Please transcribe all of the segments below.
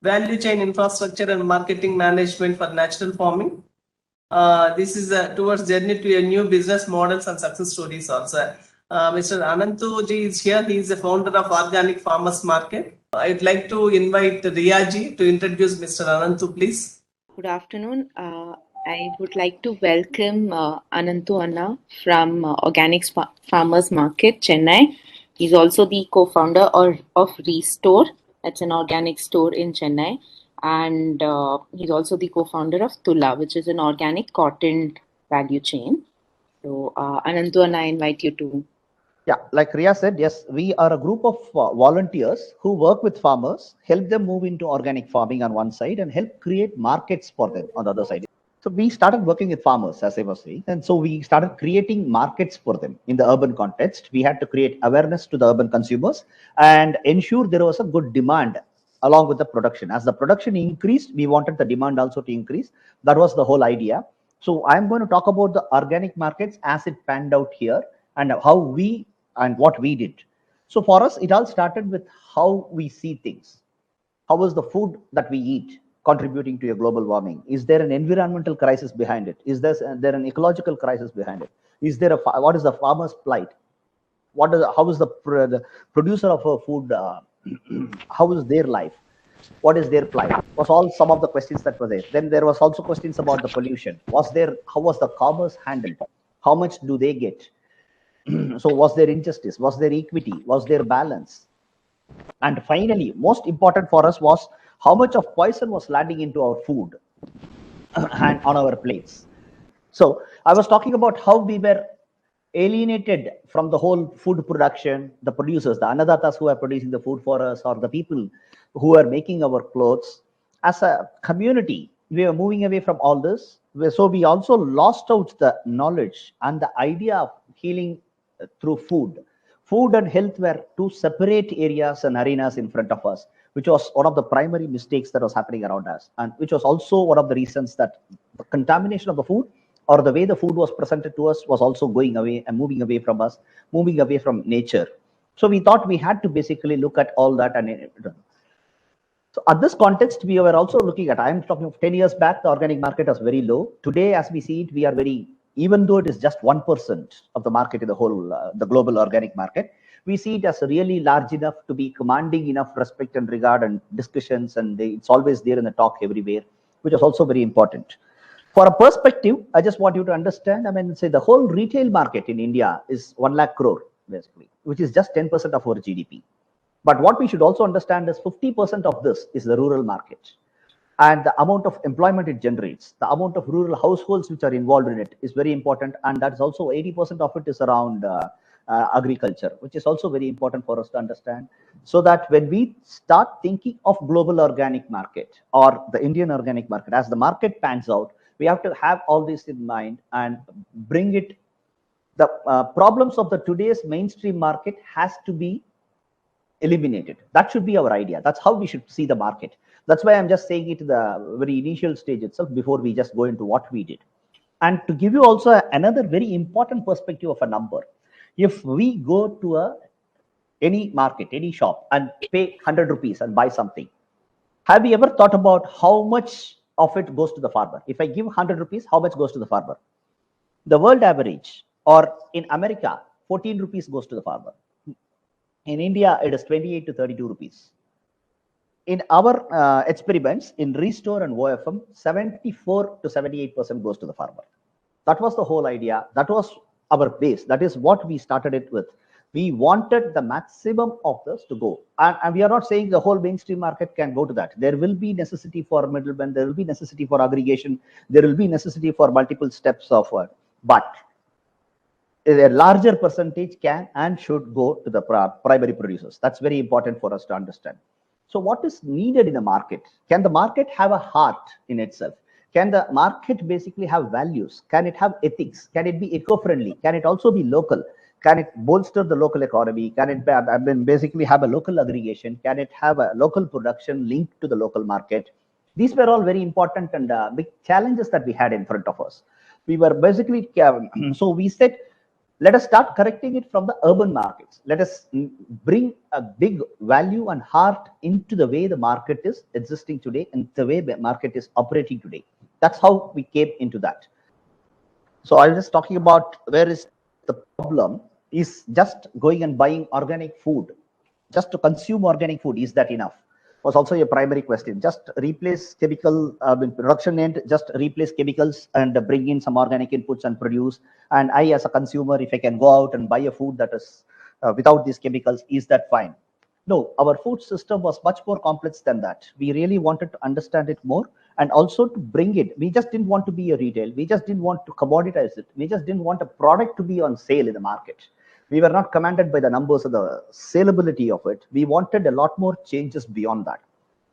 value chain infrastructure and marketing management for natural farming. This is towards journey to a new business models and success stories also. Mr. Ananthu ji is here. He is the founder of Organic Farmers Market. I'd like to invite Riya ji to introduce Mr. Ananthu, please. Good afternoon. I would like to welcome Ananthu Anna from Organic Farmers Market, Chennai. He's also the co-founder of Restore. That's an organic store in Chennai. And he's also the co-founder of Tula, which is an organic cotton value chain. So Ananthu Anna, I invite you to. Yeah, like Riya said, yes, we are a group of volunteers who work with farmers, help them move into organic farming on one side and help create markets for them on the other side. So we started working with farmers, as I was saying, and so we started creating markets for them in the urban context. We had to create awareness to the urban consumers and ensure there was a good demand along with the production. As the production increased, we wanted the demand also to increase. That was the whole idea. So I'm going to talk about the organic markets as it panned out here and how we and what we did. So for us, it all started with how we see things. How is the food that we eat contributing to a global warming? Is there an environmental crisis behind it? Is there an ecological crisis behind it? Is there what is the farmer's plight? How is the producer of a food? How is their life? What is their plight? Was all some of the questions that were there. Then there was also questions about the pollution. How was the commerce handled? How much do they get? So was there injustice? Was there equity? Was there balance? And finally, most important for us was how much of poison was landing into our food and on our plates. So I was talking about how we were alienated from the whole food production, the producers, the Annadatas who are producing the food for us, or the people who are making our clothes. As a community, we were moving away from all this. So we also lost out the knowledge and the idea of healing through food. Food and health were two separate areas and arenas in front of us, which was one of the primary mistakes that was happening around us, and which was also one of the reasons that the contamination of the food or the way the food was presented to us was also going away and moving away from us, moving away from nature. So we thought we had to basically look at all that. And so at this context, we were also looking at, I'm talking of 10 years back, the organic market was very low. Today, as we see it, we are very, even though it is just 1% of the market in the whole, the global organic market, we see it as really large enough to be commanding enough respect and regard and discussions, and it's always there in the talk everywhere, which is also very important. For a perspective, I just want you to understand, I mean, say the whole retail market in India is 1 lakh crore, basically, which is just 10% of our GDP. But what we should also understand is 50% of this is the rural market. And the amount of employment it generates, the amount of rural households which are involved in it is very important. And that is also 80% of it is around agriculture, which is also very important for us to understand. So that when we start thinking of global organic market or the Indian organic market, as the market pans out, we have to have all this in mind and bring it. The problems of the today's mainstream market has to be eliminated. That should be our idea. That's how we should see the market. That's why I'm just saying it to the very initial stage itself before we just go into what we did. And to give you also another very important perspective of a number, if we go to any market, any shop and pay 100 rupees and buy something, have you ever thought about how much of it goes to the farmer? If I give 100 rupees, how much goes to the farmer? The world average, or in America, 14 rupees goes to the farmer. In India, it is 28 to 32 rupees. In our experiments in Restore and OFM, 74 to 78% goes to the farmer. That was the whole idea. That was our base. That is what we started it with. We wanted the maximum of this to go. And we are not saying the whole mainstream market can go to that. There will be necessity for middlemen. There will be necessity for aggregation. There will be necessity for multiple steps of work. But a larger percentage can and should go to the primary producers. That's very important for us to understand. So what is needed in the market? Can the market have a heart in itself? Can the market basically have values? Can it have ethics? Can it be eco-friendly? Can it also be local? Can it bolster the local economy? Can it basically have a local aggregation? Can it have a local production linked to the local market? These were all very important and big challenges that we had in front of us. We were basically, so we said, Let us start correcting it from the urban markets. Let us bring a big value and heart into the way the market is existing today and the way the market is operating today. That's how we came into that. So I was just talking about where is the problem is just going and buying organic food, just to consume organic food. Is that enough? Was also a primary question. Just replace chemical production and just replace chemicals and bring in some organic inputs and produce. And I, as a consumer, if I can go out and buy a food that is without these chemicals, is that fine? No, our food system was much more complex than that. We really wanted to understand it more and also to bring it. We just didn't want to be a retail. We just didn't want to commoditize it. We just didn't want a product to be on sale in the market. We were not commanded by the numbers of the saleability of it. We wanted a lot more changes beyond that.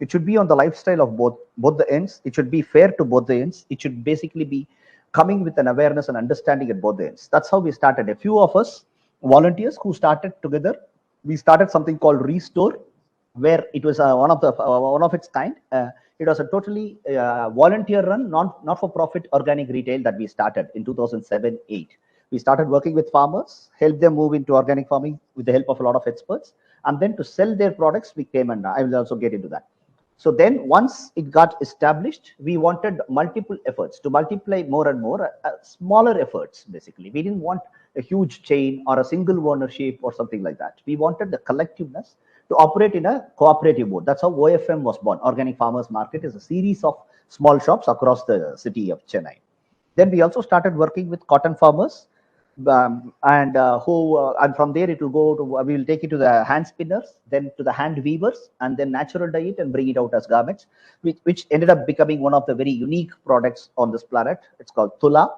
It should be on the lifestyle of both the ends. It should be fair to both the ends. It should basically be coming with an awareness and understanding at both the ends. That's how we started. A few of us volunteers who started together, we started something called Restore, where it was one of its kind. It was a totally volunteer-run, not-for-profit organic retail that we started in 2007-8. We started working with farmers, helped them move into organic farming with the help of a lot of experts, and then to sell their products, we came, and I will also get into that. So then once it got established, we wanted multiple efforts to multiply more and more, smaller efforts, basically. We didn't want a huge chain or a single ownership or something like that. We wanted the collectiveness to operate in a cooperative mode. That's how OFM was born. Organic Farmers Market is a series of small shops across the city of Chennai. Then we also started working with cotton farmers, and from there it will go to, we will take it to the hand spinners, then to the hand weavers, and then natural dye it and bring it out as garments, which ended up becoming one of the very unique products on this planet. It's called Tula,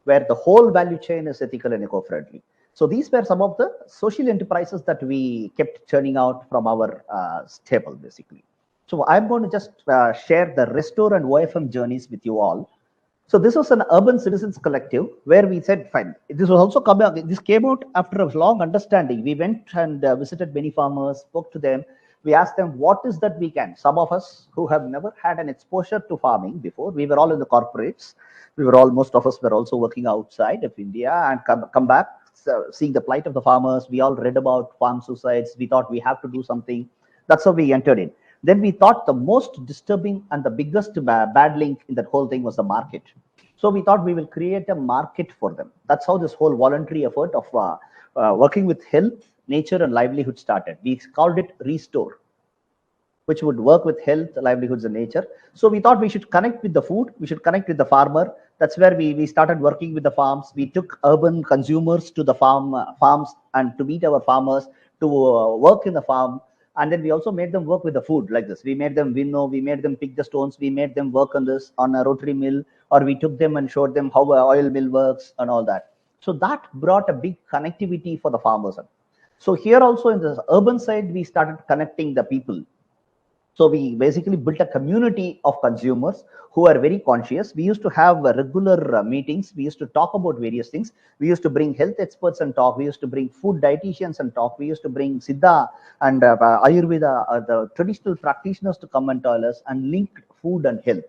where the whole value chain is ethical and eco-friendly. So these were some of the social enterprises that we kept churning out from our stable, basically. So I'm going to just share the Restore and OFM journeys with you all. So this was an urban citizens collective where we said, fine, this was also this came out after a long understanding. We went and visited many farmers, spoke to them. We asked them, what is that we can? Some of us who have never had an exposure to farming before, we were all in the corporates. Most of us were also working outside of India and come back, seeing the plight of the farmers. We all read about farm suicides. We thought we have to do something. That's how we entered in. Then we thought the most disturbing and the biggest bad link in that whole thing was the market. So we thought we will create a market for them. That's how this whole voluntary effort of working with health, nature, and livelihood started. We called it Restore, which would work with health, livelihoods, and nature. So we thought we should connect with the food. We should connect with the farmer. That's where we started working with the farms. We took urban consumers to the farms and to meet our farmers, to work in the farm. And then we also made them work with the food like this. We made them winnow, we made them pick the stones, we made them work on this on a rotary mill, or we took them and showed them how an oil mill works and all that. So that brought a big connectivity for the farmers. So here also in the urban side, we started connecting the people. So we basically built a community of consumers who are very conscious. We used to have regular meetings. We used to talk about various things. We used to bring health experts and talk. We used to bring food dietitians and talk. We used to bring Siddha and Ayurveda, the traditional practitioners to come and tell us, and linked food and health,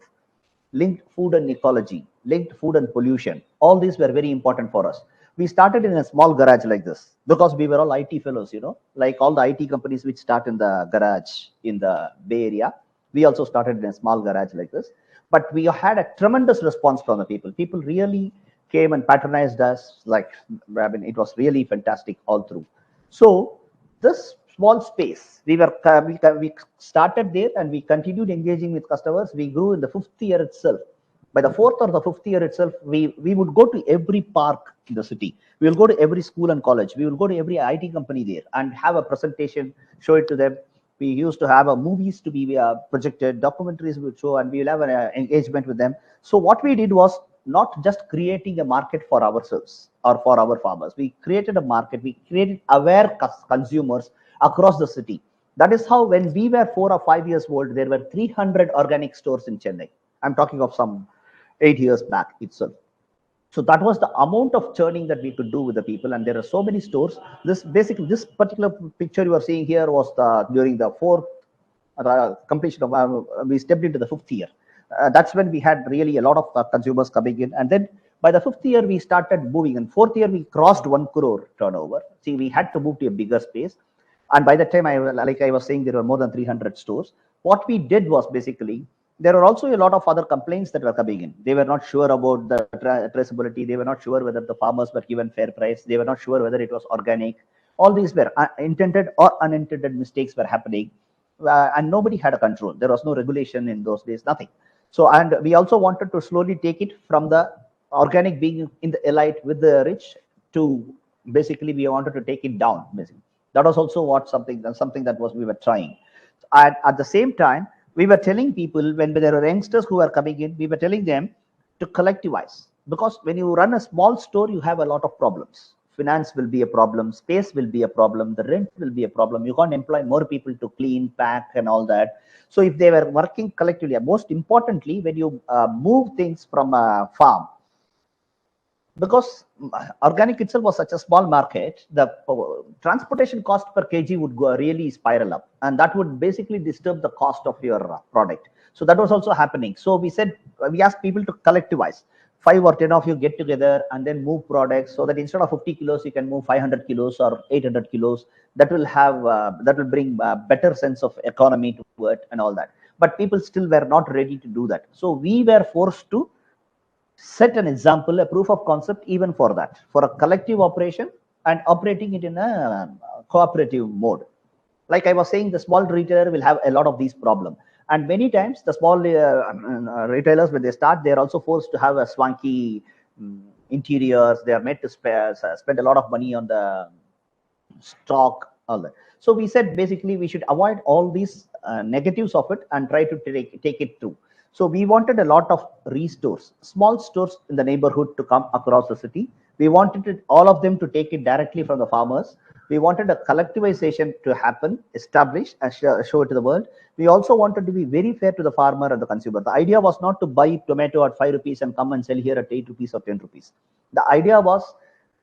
linked food and ecology, linked food and pollution. All these were very important for us. We started in a small garage like this because we were all IT fellows, like all the IT companies which start in the garage in the Bay Area. We also started in a small garage like this, but we had a tremendous response from the people. People really came and patronized us. It was really fantastic all through. So this small space, we started there and we continued engaging with customers. We grew in the 5th year itself. By the 4th or the 5th year itself, we would go to every park in the city. We will go to every school and college. We will go to every IT company there and have a presentation, show it to them. We used to have movies to be projected, documentaries would show, and we will have an engagement with them. So what we did was not just creating a market for ourselves or for our farmers. We created a market. We created aware consumers across the city. That is how when we were 4 or 5 years old, there were 300 organic stores in Chennai. I'm talking of some 8 years back itself. So that was the amount of churning that we could do with the people, and there are so many stores. This particular picture you are seeing here was during the 4th completion of we stepped into the 5th year. That's when we had really a lot of consumers coming in, and then By the fifth year, we started moving, and fourth year we crossed 1 crore turnover. See, we had to move to a bigger space. And by the time like I was saying, there were more than 300 stores. What we did was basically, there were also a lot of other complaints that were coming in. They were not sure about the traceability. They were not sure whether the farmers were given fair price. They were not sure whether it was organic. All these were intended or unintended mistakes were happening, and nobody had a control. There was no regulation in those days, nothing. So, and we also wanted to slowly take it from the organic being in the elite with the rich to basically we wanted to take it down. Basically, that was also what something that was we were trying. And at the same time, we were telling people when there were youngsters who were coming in, we were telling them to collectivize, because when you run a small store, you have a lot of problems. Finance will be a problem, space will be a problem, the rent will be a problem. You can't employ more people to clean, pack, and all that. So if they were working collectively, most importantly, when you move things from a farm, because organic itself was such a small market, the transportation cost per kg would go really spiral up, and that would basically disturb the cost of your product. So that was also happening. So we said, we asked people to collectivize. 5 or 10 of you get together and then move products, so that instead of 50 kilos, you can move 500 kilos or 800 kilos. That will have that will bring better sense of economy to it and all that. But people still were not ready to do that. So we were forced to set an example, a proof of concept, even for that, for a collective operation and operating it in a cooperative mode. Like I was saying, the small retailer will have a lot of these problems. And many times the small retailers, when they start, they're also forced to have a swanky interiors. They are made to spend a lot of money on the stock, all that. So we said basically we should avoid all these negatives of it and try to take it through. So we wanted a lot of restores, small stores in the neighborhood to come across the city. We wanted it, all of them to take it directly from the farmers. We wanted a collectivization to happen, establish, and show it to the world. We also wanted to be very fair to the farmer and the consumer. The idea was not to buy tomato at 5 rupees and come and sell here at 8 rupees or 10 rupees. The idea was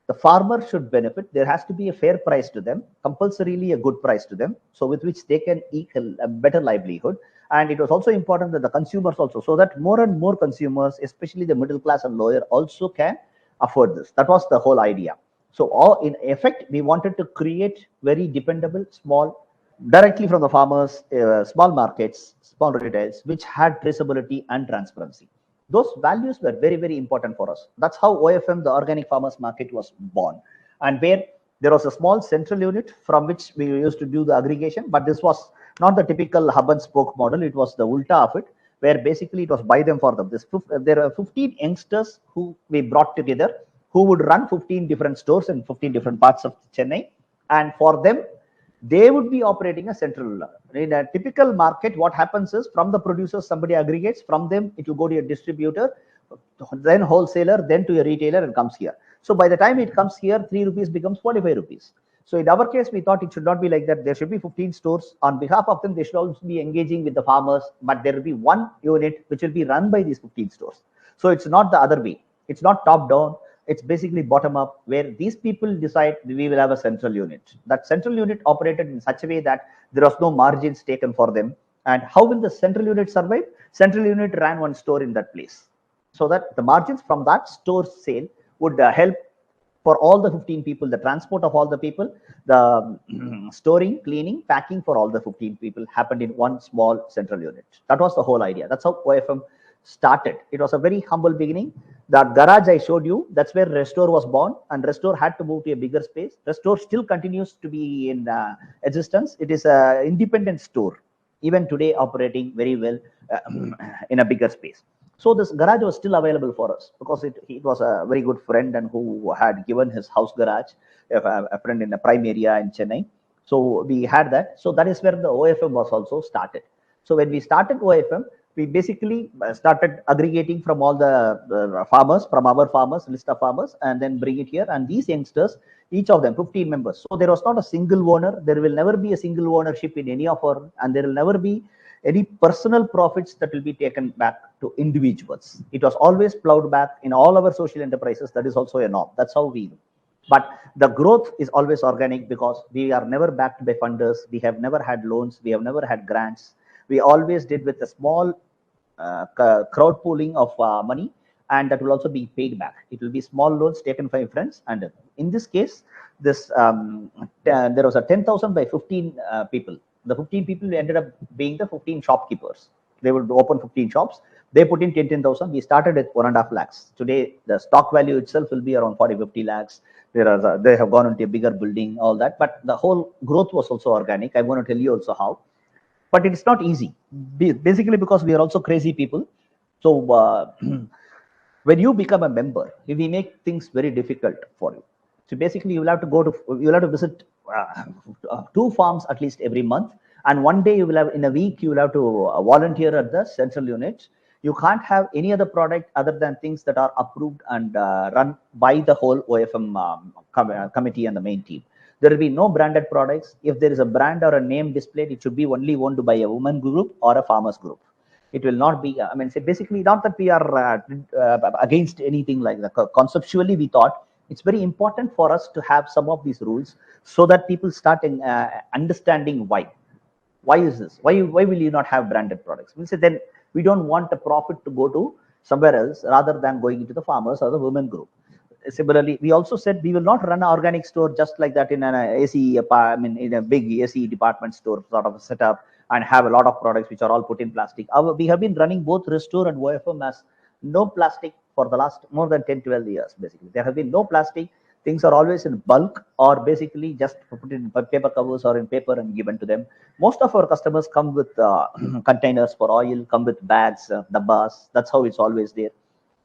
the farmer should benefit. There has to be a fair price to them, compulsorily a good price to them, so with which they can eke a better livelihood. And it was also important that the consumers also, so that more and more consumers, especially the middle class and lower, also can afford this. That was the whole idea. So all in effect, we wanted to create very dependable, small, directly from the farmers, small markets, small retails, which had traceability and transparency. Those values were very, very important for us. That's how OFM, the Organic Farmers Market, was born. And where there was a small central unit from which we used to do the aggregation, but this was not the typical hub and spoke model. It was the ulta of it, where basically it was by them for them. There are 15 youngsters who we brought together, who would run 15 different stores in 15 different parts of Chennai. And for them, they would be operating a central. In a typical market, what happens is from the producers, somebody aggregates, from them, it will go to a distributor, then wholesaler, then to a retailer, and comes here. So by the time it comes here, 3 rupees becomes 45 rupees. So in our case, we thought it should not be like that. There should be 15 stores. On behalf of them, they should also be engaging with the farmers, but there will be one unit which will be run by these 15 stores. So it's not the other way. It's not top down. It's basically bottom up, where these people decide we will have a central unit. That central unit operated in such a way that there was no margins taken for them. And how will the central unit survive? Central unit ran one store in that place, so that the margins from that store sale would help for all the 15 people, the transport of all the people, the storing, cleaning, packing for all the 15 people happened in one small central unit. That was the whole idea. That's how OFM started. It was a very humble beginning. That garage I showed you, that's where Restore was born, and Restore had to move to a bigger space. Restore still continues to be in existence. It is an independent store, even today operating very well in a bigger space. So this garage was still available for us because it was a very good friend and who had given his house garage, a friend in a prime area in Chennai. So we had that. So that is where the OFM was also started. So when we started OFM, we basically started aggregating from all the farmers, from our farmers, list of farmers, and then bring it here. And these youngsters, each of them, 15 members. So there was not a single owner. There will never be a single ownership in any of our, and there will never be any personal profits that will be taken back to individuals. It was always plowed back in all our social enterprises. That is also a norm. That's how we do. But the growth is always organic because we are never backed by funders. We have never had loans. We have never had grants. We always did with a small crowd pooling of money, and that will also be paid back. It will be small loans taken by friends, and in this case, this there was a 10,000 by 15 people. The 15 people ended up being the 15 shopkeepers. They would open 15 shops. They put in 10,000. We started at 1.5 lakhs. Today, the stock value itself will be around 40-50 lakhs. They have gone into a bigger building, all that. But the whole growth was also organic. I'm going to tell you also how. But it's not easy, basically because we are also crazy people. So when you become a member, we make things very difficult for you. So basically, you will have to visit 2 farms at least every month, and one day you will have in a week you will have to volunteer at the central unit. You can't have any other product other than things that are approved and run by the whole OFM committee and the main team. There will be no branded products. If there is a brand or a name displayed, it should be only owned by a woman group or a farmers group. It will not be, I mean, say basically not that we are against anything like that. Conceptually, we thought it's very important for us to have some of these rules so that people start understanding why. Why is this? Why will you not have branded products? We say then we don't want the profit to go to somewhere else rather than going into the farmers or the women group. Similarly, we also said we will not run an organic store just like that in an AC, I mean, in a big AC department store sort of a setup and have a lot of products which are all put in plastic. We have been running both Restore and OFM as no plastic for the last more than 10-12 years. Basically, there have been no plastic. Things are always in bulk or basically just put in paper covers or in paper and given to them. Most of our customers come with containers for oil, come with bags, dabbas. That's how it's always there.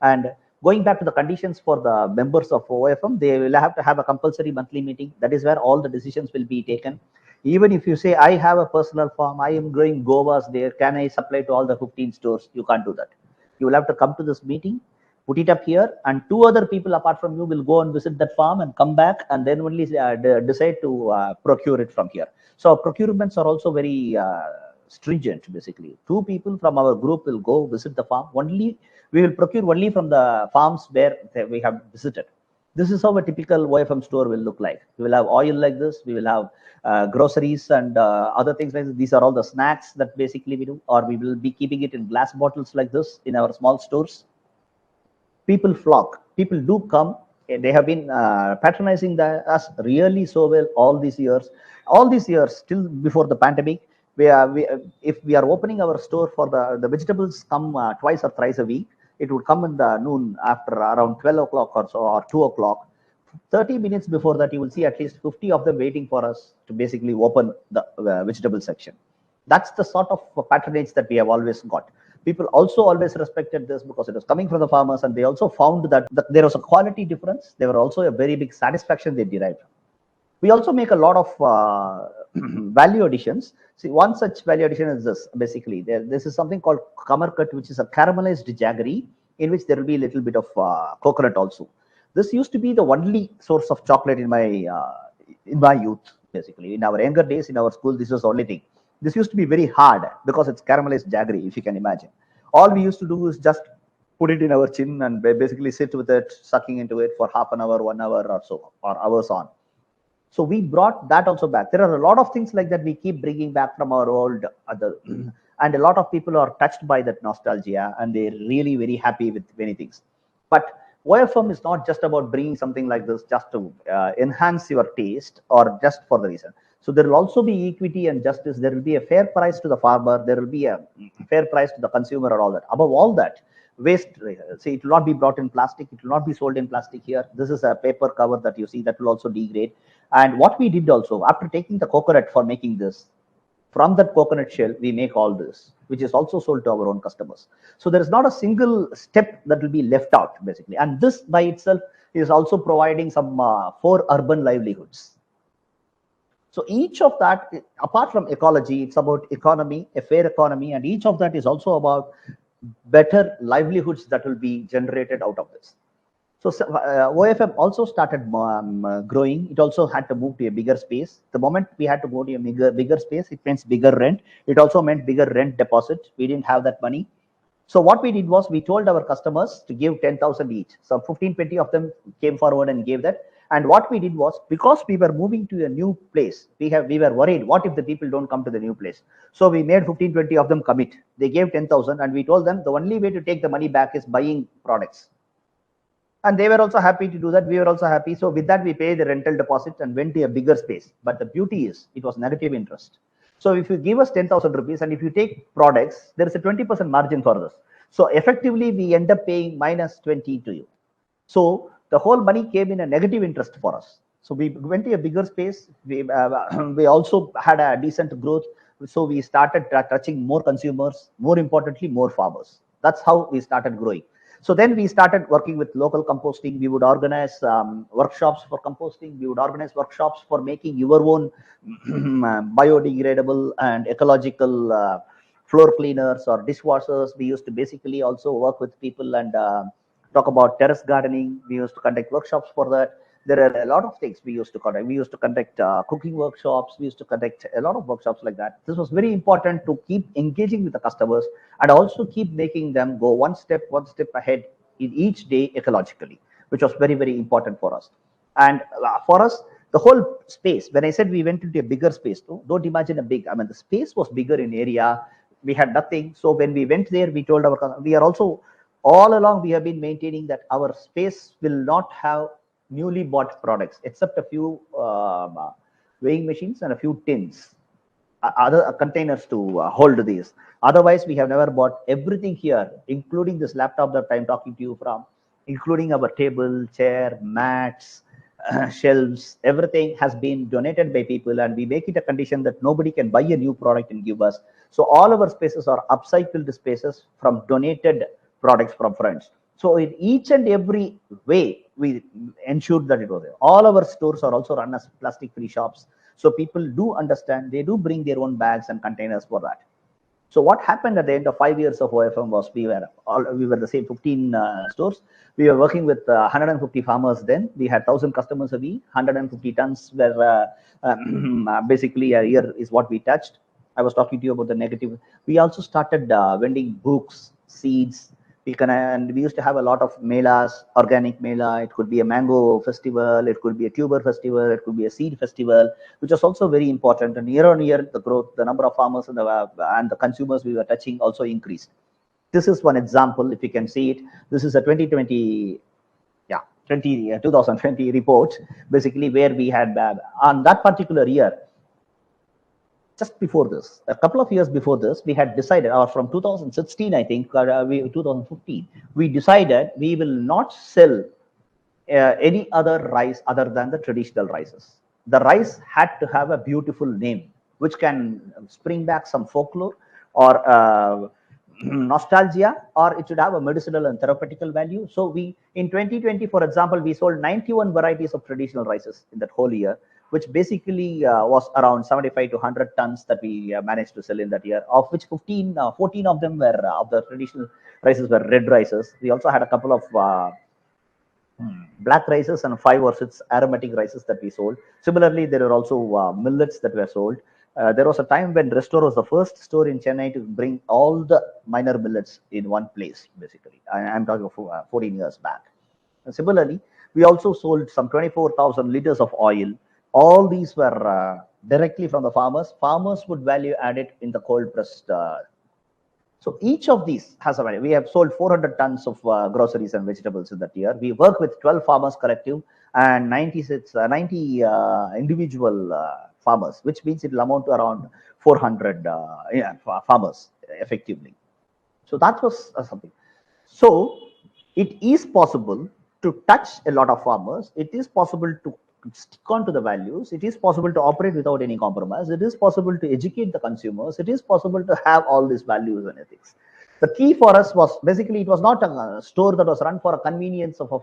And going back to the conditions for the members of OFM, they will have to have a compulsory monthly meeting. That is where all the decisions will be taken. Even if you say, I have a personal farm, I am growing govas there, can I supply to all the 15 stores? You can't do that. You will have to come to this meeting, put it up here, and 2 other people apart from you will go and visit that farm and come back and then only decide to procure it from here. So procurements are also very stringent. Basically, 2 people from our group will go visit the farm. Only we will procure only from the farms where we have visited. This is how a typical OFM store will look like. We will have oil like this. We will have groceries and other things like this. These are all the snacks that basically we do, or we will be keeping it in glass bottles like this in our small stores. People flock. People do come. They have been patronizing us really so well all these years. All these years, still before the pandemic, if we are opening our store for the vegetables come twice or thrice a week. It would come in the noon after around 12 o'clock or so, or 2 o'clock. 30 minutes before that, you will see at least 50 of them waiting for us to basically open the vegetable section. That's the sort of patronage that we have always got. People also always respected this because it was coming from the farmers, and they also found that there was a quality difference. There were also a very big satisfaction they derived. We also make a lot of value additions. See, one such value addition is this. Basically, this is something called Kamarkat, which is a caramelized jaggery in which there will be a little bit of coconut also. This used to be the only source of chocolate in my youth. Basically, in our younger days, in our school, this was the only thing. This used to be very hard because it's caramelized jaggery, if you can imagine. All we used to do is just put it in our chin and basically sit with it, sucking into it for half an hour, 1 hour or so, or hours on. So we brought that also back. There are a lot of things like that we keep bringing back from our old and a lot of people are touched by that nostalgia and they're really very happy with many things. But OFM is not just about bringing something like this just to enhance your taste or just for the reason. So there will also be equity and justice. There will be a fair price to the farmer. There will be a fair price to the consumer and all that. Above all that, waste, see, it will not be brought in plastic. It will not be sold in plastic here. This is a paper cover that you see that will also degrade. And what we did also, after taking the coconut for making this, from that coconut shell, we make all this, which is also sold to our own customers. So there is not a single step that will be left out, basically. And this by itself is also providing some 4 urban livelihoods. So each of that, apart from ecology, it's about economy, a fair economy, and each of that is also about better livelihoods that will be generated out of this. So OFM also started growing. It also had to move to a bigger space. The moment we had to go to a bigger space, it means bigger rent. It also meant bigger rent deposit. We didn't have that money. So what we did was we told our customers to give 10,000 each. So 15, 20 of them came forward and gave that. And what we did was, because we were moving to a new place, we were worried, what if the people don't come to the new place? So we made 15, 20 of them commit. They gave 10,000 and we told them the only way to take the money back is buying products. And they were also happy to do that. We were also happy. So with that, we paid the rental deposit and went to a bigger space. But the beauty is it was negative interest. So if you give us 10,000 rupees and if you take products, there is a 20% margin for this. So effectively, we end up paying minus 20 to you. So the whole money came in a negative interest for us. So we went to a bigger space. We also had a decent growth. So we started touching more consumers, more importantly, more farmers. That's how we started growing. So then we started working with local composting. We would organize workshops for composting. We would organize workshops for making your own biodegradable and ecological floor cleaners or dishwashers. We used to basically also work with people and talk about terrace gardening. We used to conduct workshops for that. There are a lot of things we used to conduct. We used to conduct cooking workshops. We used to conduct a lot of workshops like that. This was very important to keep engaging with the customers and also keep making them go one step ahead in each day ecologically, which was very, very important for us. And for us, the whole space, when I said we went into a bigger space, don't imagine a big, I mean, the space was bigger in area. We had nothing. So when we went there, we told we are also, all along, we have been maintaining that our space will not have newly bought products, except a few weighing machines and a few tins, other containers to hold these. Otherwise, we have never bought everything here, including this laptop that I'm talking to you from, including our table, chair, mats, shelves. Everything has been donated by people, and we make it a condition that nobody can buy a new product and give us. So all our spaces are upcycled spaces from donated products from friends. So in each and every way, we ensured that it was there. All our stores are also run as plastic-free shops. So people do understand, they do bring their own bags and containers for that. So what happened at the end of 5 years of OFM was we were the same 15 stores. We were working with 150 farmers then. We had 1,000 customers a week. 150 tons were basically a year is what we touched. I was talking to you about the negative. We also started vending books, seeds. And we used to have a lot of melas, organic mela. It could be a mango festival, it could be a tuber festival, it could be a seed festival, which was also very important. And year on year, the growth, the number of farmers and the consumers we were touching also increased. This is one example, if you can see it. This is a 2020 report, basically, where we had on that particular year. Just before this, a couple of years before this, we had decided, or from 2016, I think, 2015, we decided we will not sell any other rice other than the traditional rices. The rice had to have a beautiful name, which can spring back some folklore or nostalgia, or it should have a medicinal and therapeutical value. So we, in 2020, for example, we sold 91 varieties of traditional rices in that whole year, which basically was around 75 to 100 tons that we managed to sell in that year, of which 14 of them were of the traditional rices were red rices. We also had a couple of black rices and 5 or 6 aromatic rices that we sold. Similarly, there were also millets that were sold. There was a time when Restore was the first store in Chennai to bring all the minor millets in one place, basically. I'm talking of 14 years back. And similarly, we also sold some 24,000 liters of oil. All these were directly from the farmers. Farmers would value add it in the cold pressed. So each of these has a value. We have sold 400 tons of groceries and vegetables in that year. We work with 12 farmers collective and 90 individual farmers, which means it will amount to around 400 farmers effectively. So that was something. So it is possible to touch a lot of farmers. It is possible to stick on to the values. It is possible to operate without any compromise. It is possible to educate the consumers. It is possible to have all these values and ethics. The key for us was basically, it was not a store that was run for a convenience of a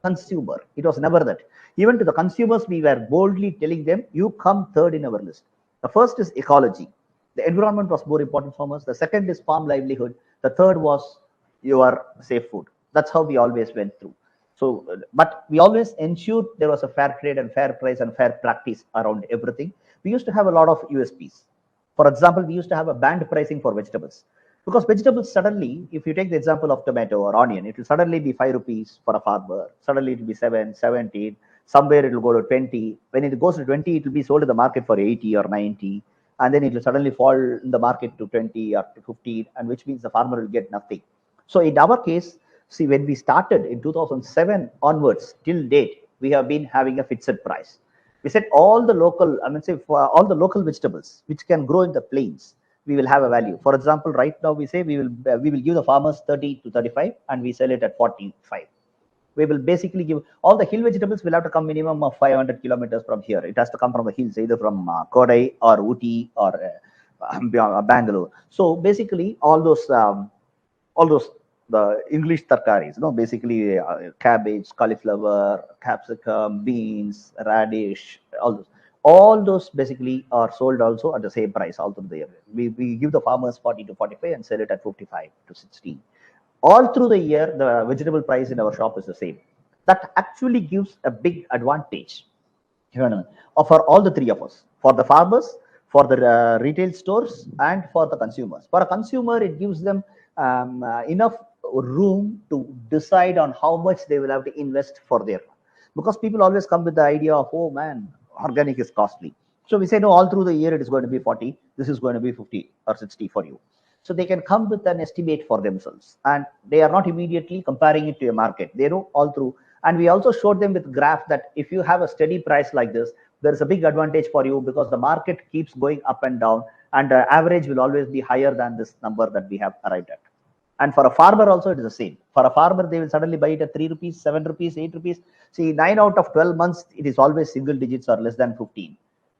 consumer. It was never that. Even to the consumers, we were boldly telling them, you come third in our list. The first is ecology. The environment was more important for us. The second is farm livelihood. The third was your safe food. That's how we always went through. So, but we always ensured there was a fair trade and fair price and fair practice around everything. We used to have a lot of USPs. For example, we used to have a band pricing for vegetables. Because vegetables suddenly, if you take the example of tomato or onion, it will suddenly be 5 rupees for a farmer. Suddenly it will be 7, 17. Somewhere it will go to 20. When it goes to 20, it will be sold in the market for 80 or 90. And then it will suddenly fall in the market to 20 or to 15, and which means the farmer will get nothing. So in our case, See, when we started in 2007 onwards till date, we have been having a fixed price. We said all the local, I mean, say for all the local vegetables which can grow in the plains, we will have a value. For example, right now we say we will give the farmers 30 to 35, and we sell it at 45. We will basically give all the hill vegetables will have to come minimum of 500 kilometers from here. It has to come from the hills, either from Kodai or Uti or Bangalore. So basically, all those the English tarkaris, basically cabbage, cauliflower, capsicum, beans, radish, all those basically are sold also at the same price all through the year. We give the farmers 40 to 45 and sell it at 55 to 60. All through the year, the vegetable price in our shop is the same. That actually gives a big advantage, for all the three of us, for the farmers, for the retail stores, and for the consumers. For a consumer, it gives them enough room to decide on how much they will have to invest for their, because people always come with the idea of, oh man, organic is costly. So we say, no, all through the year it is going to be 40, this is going to be 50 or 60 for you. So they can come with an estimate for themselves, and they are not immediately comparing it to a market. They know all through. And we also showed them with graph that if you have a steady price like this, there is a big advantage for you, because the market keeps going up and down, and the average will always be higher than this number that we have arrived at. And for a farmer also, it is the same. For a farmer, they will suddenly buy it at 3 rupees, 7 rupees, 8 rupees. See, 9 out of 12 months, it is always single digits or less than 15.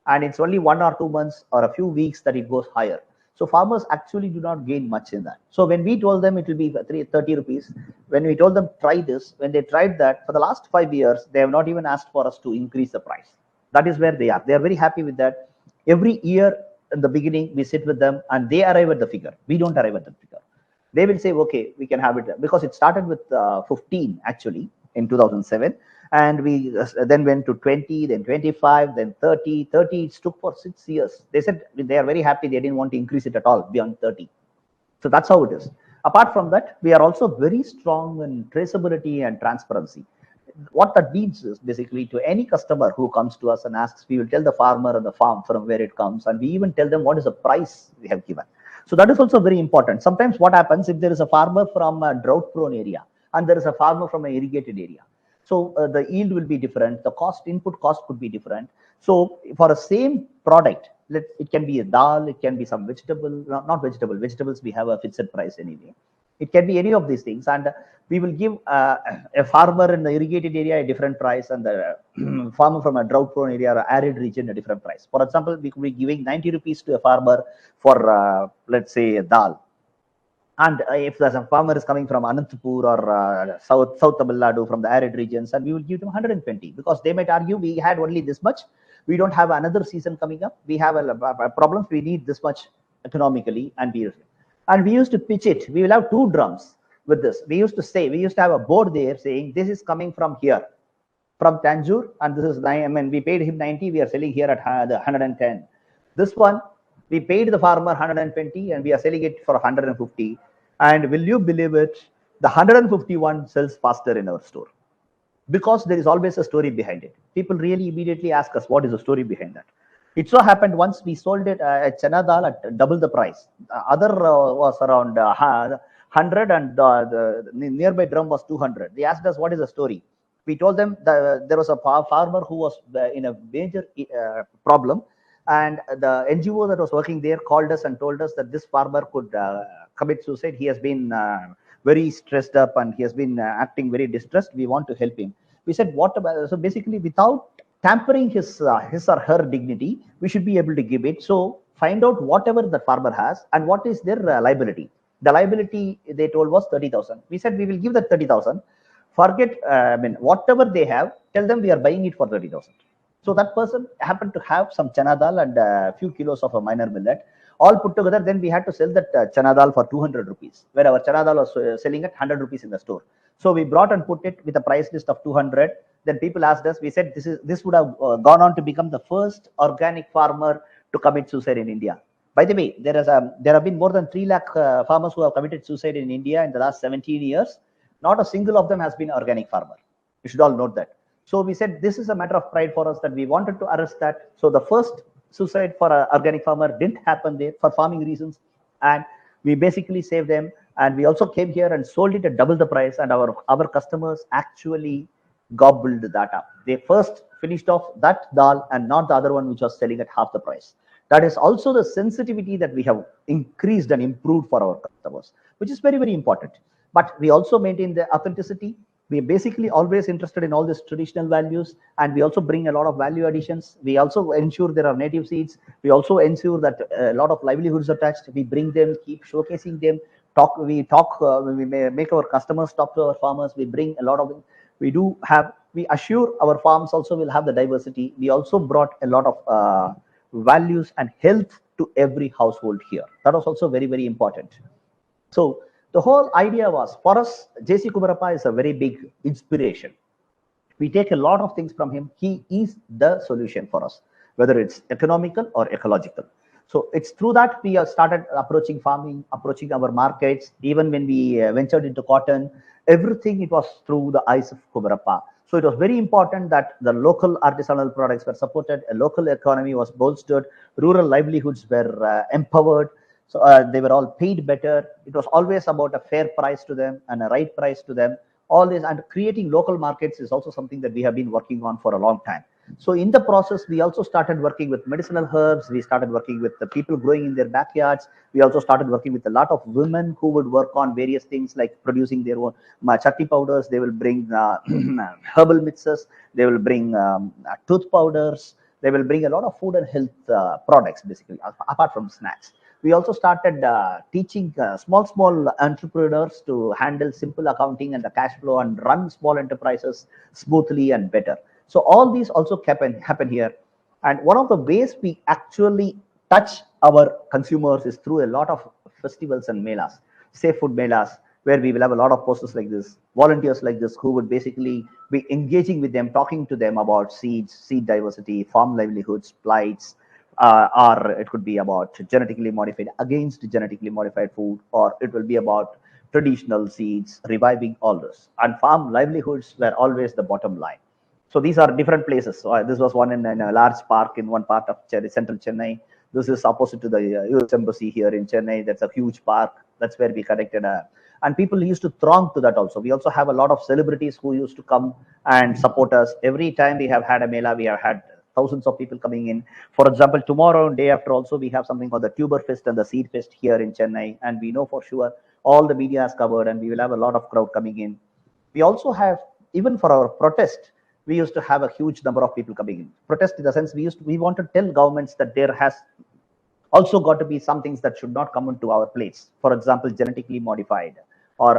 And it's only 1 or 2 months or a few weeks that it goes higher. So farmers actually do not gain much in that. So when we told them it will be 30 rupees, when we told them try this, when they tried that, for the last 5 years, they have not even asked for us to increase the price. That is where they are. They are very happy with that. Every year in the beginning, we sit with them and they arrive at the figure. We don't arrive at the figure. They will say, okay, we can have it, because it started with 15 actually in 2007. And we then went to 20, then 25, then 30. 30 it took for 6 years. They said they are very happy. They didn't want to increase it at all beyond 30. So that's how it is. Apart from that, we are also very strong in traceability and transparency. What that means is basically, to any customer who comes to us and asks, we will tell the farmer and the farm from where it comes, and we even tell them what is the price we have given. So that is also very important. Sometimes what happens, if there is a farmer from a drought prone area and there is a farmer from an irrigated area, so the yield will be different, the input cost could be different. So for a same product, it can be a dal, it can be some vegetable, not vegetables we have a fixed price anyway. It can be any of these things, and we will give a farmer in the irrigated area a different price, and the farmer from a drought prone area or arid region a different price. For example, we could be giving 90 rupees to a farmer for let's say a dal. And if there's a farmer is coming from Ananthoo or South Tamil Nadu, from the arid regions, and we will give them 120, because they might argue, we had only this much, we don't have another season coming up, we have a problem, we need this much economically, and we used to pitch it. We will have 2 drums with this. We used to have a board there saying, this is coming from here, from Tanjore, and this is 9. I mean, we paid him 90, we are selling here at 110. This one, we paid the farmer 120 and we are selling it for 150. And will you believe it? The 151 sells faster in our store, because there is always a story behind it. People really immediately ask us, what is the story behind that? It so happened once we sold it at Chana dal at double the price. The other was around 100, and the nearby drum was 200. They asked us, what is the story? We told them that there was a farmer who was in a major problem, and the NGO that was working there called us and told us that this farmer could commit suicide. He has been very stressed up and he has been acting very distressed. We want to help him. We said, what about? So basically, without tampering his or her dignity, we should be able to give it. So find out whatever the farmer has and what is their liability. The liability they told was 30,000. We said we will give that 30,000. Forget, whatever they have, tell them we are buying it for 30,000. So that person happened to have some chana dal and a few kilos of a minor millet, all put together. Then we had to sell that chana dal for 200 rupees, where our chana dal was selling at 100 rupees in the store. So we brought and put it with a price list of 200. Then people asked us, we said this would have gone on to become the first organic farmer to commit suicide in India. By the way, there have been more than 3 lakh farmers who have committed suicide in India in the last 17 years. Not a single of them has been organic farmer. You should all note that. So we said this is a matter of pride for us that we wanted to arrest that. So the first suicide for an organic farmer didn't happen there for farming reasons, and we basically saved them. And we also came here and sold it at double the price, and our customers actually gobbled that up. They first finished off that dal and not the other one which was selling at half the price. That is also the sensitivity that we have increased and improved for our customers, which is very, very important. But we also maintain the authenticity. We are basically always interested in all these traditional values, and we also bring a lot of value additions. We also ensure there are native seeds. We also ensure that a lot of livelihoods attached. We bring them, keep showcasing them. We make our customers talk to our farmers. We bring a lot of, we assure our farms also will have the diversity. We also brought a lot of values and health to every household here. That was also very, very important. So the whole idea was, for us, JC Kumarappa is a very big inspiration. We take a lot of things from him. He is the solution for us, whether it's economical or ecological. So it's through that we have started approaching farming, approaching our markets. Even when we ventured into cotton, everything, it was through the eyes of Kumarappa. So it was very important that the local artisanal products were supported, a local economy was bolstered, rural livelihoods were empowered. So they were all paid better. It was always about a fair price to them and a right price to them. All this, and creating local markets is also something that we have been working on for a long time. So in the process, we also started working with medicinal herbs. We started working with the people growing in their backyards. We also started working with a lot of women who would work on various things like producing their own chutney powders. They will bring herbal mixes. They will bring tooth powders. They will bring a lot of food and health products, basically, apart from snacks. We also started teaching small entrepreneurs to handle simple accounting and the cash flow and run small enterprises smoothly and better. So all these also happen here. And one of the ways we actually touch our consumers is through a lot of festivals and melas, safe food melas, where we will have a lot of posters like this, volunteers like this, who would basically be engaging with them, talking to them about seeds, seed diversity, farm livelihoods, plights, or it could be about genetically modified, against genetically modified food, or it will be about traditional seeds, reviving all this. And farm livelihoods were always the bottom line. So these are different places. So this was one in a large park in one part of central Chennai. This is opposite to the US Embassy here in Chennai. That's a huge park. That's where we connected. And people used to throng to that also. We also have a lot of celebrities who used to come and support us. Every time we have had a mela, we have had thousands of people coming in. For example, tomorrow and day after also, we have something called the Tuber Fest and the Seed Fest here in Chennai. And we know for sure all the media is covered and we will have a lot of crowd coming in. We also have, even for our protest, we used to have a huge number of people coming in. Protest in the sense we want to tell governments that there has also got to be some things that should not come into our plates. For example, genetically modified, or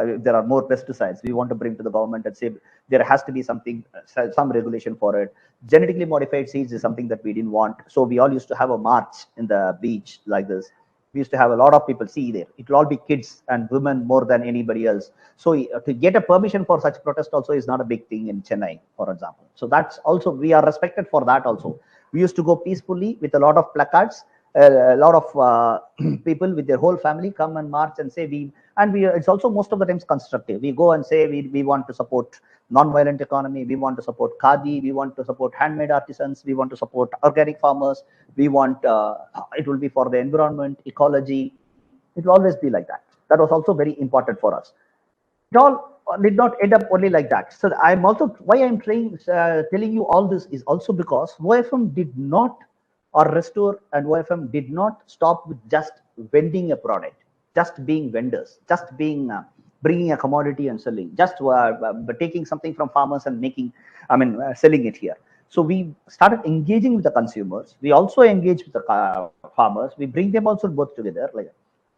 if there are more pesticides, we want to bring to the government and say there has to be something, some regulation for it. Genetically modified seeds is something that we didn't want. So we all used to have a march in the beach like this. We used to have a lot of people see there. It will all be kids and women more than anybody else. So to get a permission for such protest also is not a big thing in Chennai, for example. So that's also, we are respected for that also. We used to go peacefully with a lot of placards. A lot of people with their whole family come and march and say it's also most of the times constructive. We go and say we want to support non-violent economy, we want to support khadi, we want to support handmade artisans, we want to support organic farmers, we want it will be for the environment, ecology. It will always be like that. That was also very important for us. It all did not end up only like that. So I'm also, why I'm telling you all this is also because OFM did not, or Restore and OFM did not stop with just vending a product, just being vendors, just being bringing a commodity and selling, just taking something from farmers and selling it here. So we started engaging with the consumers. We also engage with the farmers. We bring them also both together.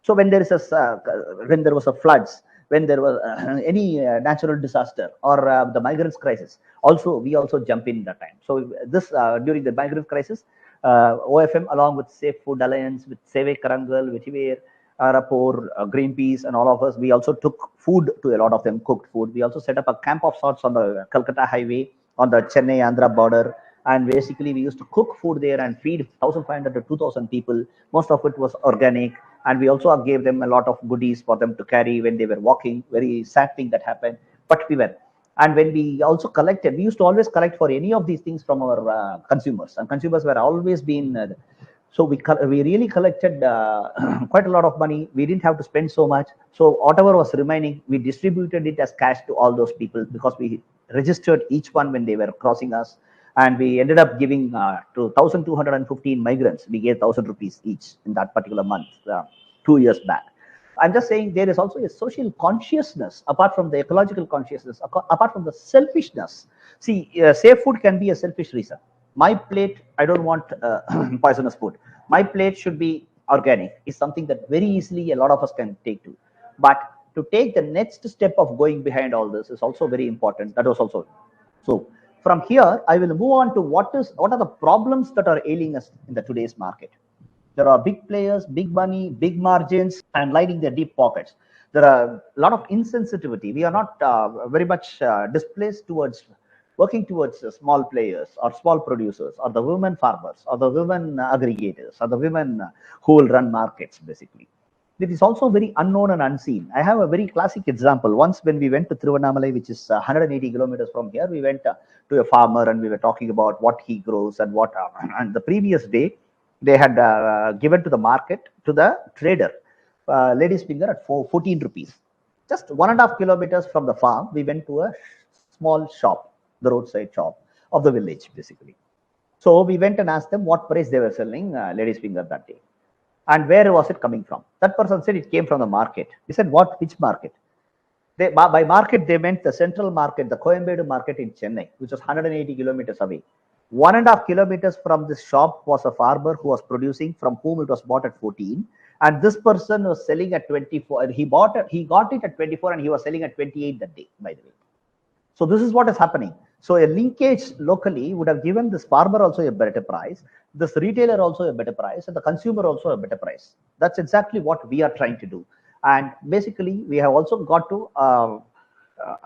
So when there was a floods, when there was any natural disaster or the migrants crisis, we also jump in that time. So this during the migrant crisis, OFM along with Safe Food Alliance, with Seve Karangal, with Hiver, Rapport, Greenpeace, and all of us, we also took food to a lot of them, cooked food. We also set up a camp of sorts on the Calcutta highway on the Chennai Andhra border. And basically, we used to cook food there and feed 1,500 to 2,000 people. Most of it was organic. And we also gave them a lot of goodies for them to carry when they were walking. Very sad thing that happened. But we were. And when we also collected, we used to always collect for any of these things from our consumers. And consumers were always been So we really collected quite a lot of money. We didn't have to spend so much. So whatever was remaining, we distributed it as cash to all those people because we registered each one when they were crossing us. And we ended up giving to 1,215 migrants. We gave 1,000 rupees each in that particular month, 2 years back. I'm just saying there is also a social consciousness apart from the ecological consciousness, apart from the selfishness. See, safe food can be a selfish reason. My plate, I don't want poisonous food. My plate should be organic, is something that very easily a lot of us can take to. But to take the next step of going behind all this is also very important. That was also so. From here, I will move on to what are the problems that are ailing us in the today's market. There are big players, big money, big margins, and lining their deep pockets. There are a lot of insensitivity. We are not very much displaced towards working towards small players or small producers or the women farmers or the women aggregators or the women who will run markets, basically. It is also very unknown and unseen. I have a very classic example. Once when we went to Tiruvannamalai, which is 180 kilometers from here, we went to a farmer and we were talking about what he grows and what. And the previous day, they had given to the market to the trader, lady's finger at 14 rupees. Just 1.5 kilometers from the farm, we went to a small shop, the roadside shop of the village, basically. So we went and asked them what price they were selling lady's finger that day. And where was it coming from? That person said it came from the market. We said, what? Which market? By market, they meant the central market, the Coimbatore market in Chennai, which was 180 kilometers away. 1.5 kilometers from this shop was a farmer who was producing, from whom it was bought at 14. And this person was selling at 24. He got it at 24 and he was selling at 28 that day, by the way. So this is what is happening. So a linkage locally would have given this farmer also a better price, this retailer also a better price, and the consumer also a better price. That's exactly what we are trying to do. And basically, we have also got to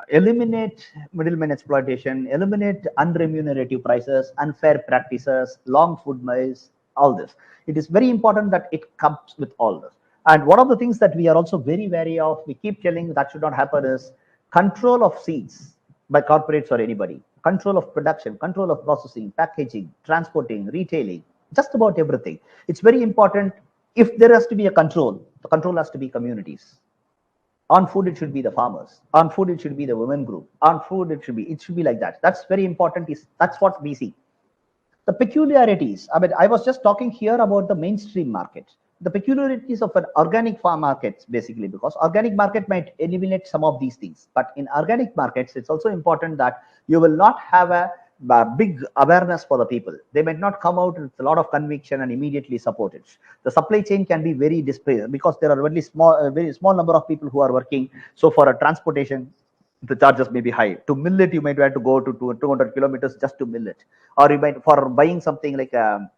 eliminate middleman exploitation, eliminate unremunerative prices, unfair practices, long food miles, all this. It is very important that it comes with all this. And one of the things that we are also very wary of, we keep telling that should not happen, is control of seeds by corporates or anybody, control of production, control of processing, packaging, transporting, retailing, just about everything. It's very important. If there has to be a control, the control has to be communities. On food, it should be the farmers. On food, it should be the women group. On food, it should be like that. That's very important. That's what we see. The peculiarities. I mean, I was just talking here about the mainstream market. The peculiarities of an organic farm market, basically, because organic market might eliminate some of these things. But in organic markets, it's also important that you will not have a big awareness for the people. They might not come out with a lot of conviction and immediately support it. The supply chain can be very disparate because there are very small number of people who are working. So for a transportation, the charges may be high. To mill it, you might have to go to 200 kilometers just to mill it, or you might, for buying something like a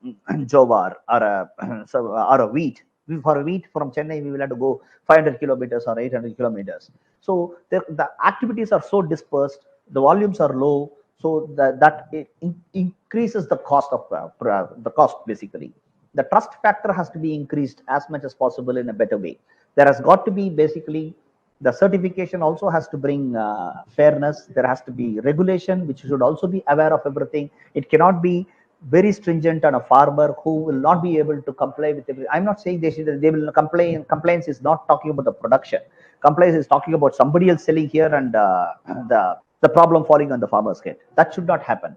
jowar or a wheat. For wheat from Chennai, we will have to go 500 kilometers or 800 kilometers. So the activities are so dispersed, the volumes are low, so that it increases the cost of the cost, basically. The trust factor has to be increased as much as possible in a better way. There has got to be, basically, the certification also has to bring fairness. There has to be regulation, which should also be aware of everything. It cannot be very stringent on a farmer who will not be able to comply with everything. I'm not saying they will complain. Compliance is not talking about the production. Compliance is talking about somebody else selling here and the problem falling on the farmer's head. That should not happen.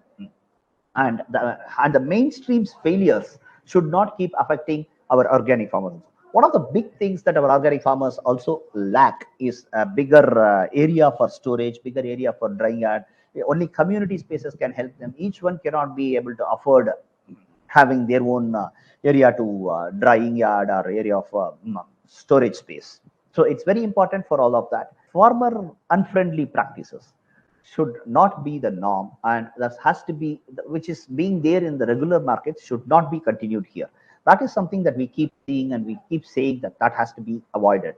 And the mainstream's failures should not keep affecting our organic farmers. One of the big things that our organic farmers also lack is a bigger area for storage, bigger area for drying yard. Only community spaces can help them. Each one cannot be able to afford having their own area to drying yard or area of storage space. So it's very important for all of that. Farmer unfriendly practices should not be the norm, and that has to be, which is being there in the regular markets, should not be continued here. That is something that we keep seeing and we keep saying that has to be avoided.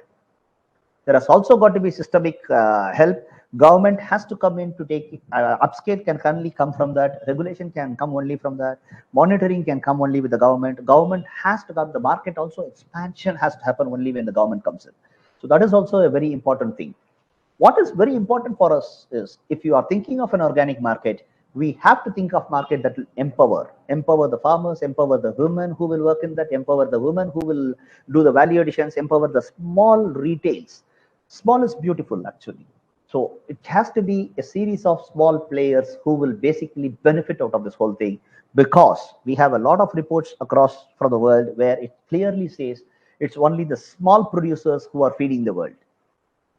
There has also got to be systemic help. Government has to come in to take upscale can only come from that. Regulation can come only from that. Monitoring can come only with the government. Government has to come. The market also expansion has to happen only when the government comes in. So that is also a very important thing. What is very important for us is, if you are thinking of an organic market, We have to think of market that will empower the farmers, empower the women who will work in that, empower the women who will do the value additions, empower the small retails. Small is beautiful, actually. So it has to be a series of small players who will basically benefit out of this whole thing, because we have a lot of reports across from the world where it clearly says it's only the small producers who are feeding the world.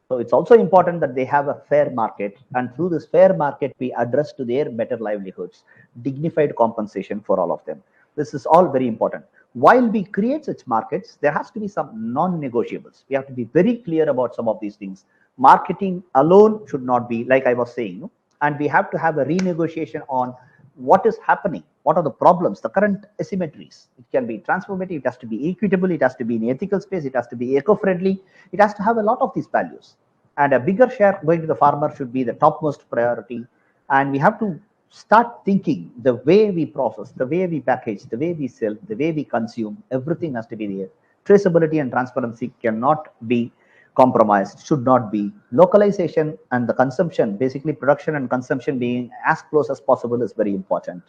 So it's also important that they have a fair market, and through this fair market, we address to their better livelihoods, dignified compensation for all of them. This is all very important. While we create such markets, there has to be some non-negotiables. We have to be very clear about some of these things. Marketing alone should not be, like I was saying, and we have to have a renegotiation on what is happening, what are the problems, the current asymmetries. It can be transformative, it has to be equitable, it has to be in ethical space, it has to be eco-friendly, it has to have a lot of these values. And a bigger share going to the farmer should be the topmost priority. And we have to start thinking the way we process, the way we package, the way we sell, the way we consume, everything has to be there. Traceability and transparency cannot be compromised, should not be. Localization and the consumption, basically production and consumption being as close as possible, is very important.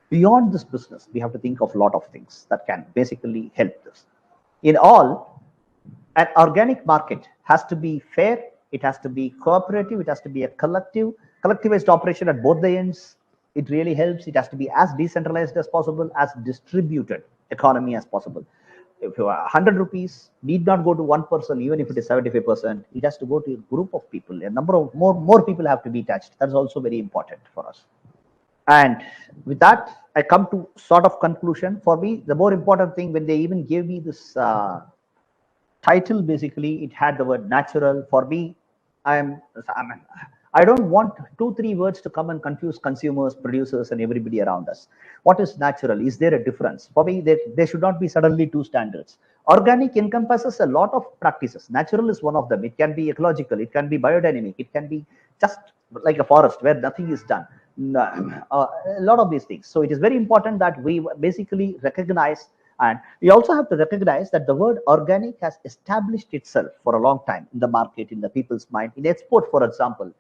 Beyond this business, we have to think of a lot of things that can basically help this. In all, an organic market has to be fair, it has to be cooperative, it has to be a collectivized operation at both the ends. It really helps. It has to be as decentralized as possible, as distributed economy as possible. If you are 100 rupees, need not go to one person, even if it is 75%, it has to go to a group of people. A number of more people have to be touched. That's also very important for us. And with that, I come to sort of conclusion. For me, the more important thing, when they even gave me this title, basically it had the word natural. For me, I don't want 2-3 words to come and confuse consumers, producers, and everybody around us. What is natural? Is there a difference? For me, there should not be suddenly two standards. Organic encompasses a lot of practices. Natural is one of them. It can be ecological, it can be biodynamic, it can be just like a forest where nothing is done. A lot of these things. So it is very important that we basically recognize. And we also have to recognize that the word organic has established itself for a long time in the market, in the people's mind. In export, for example,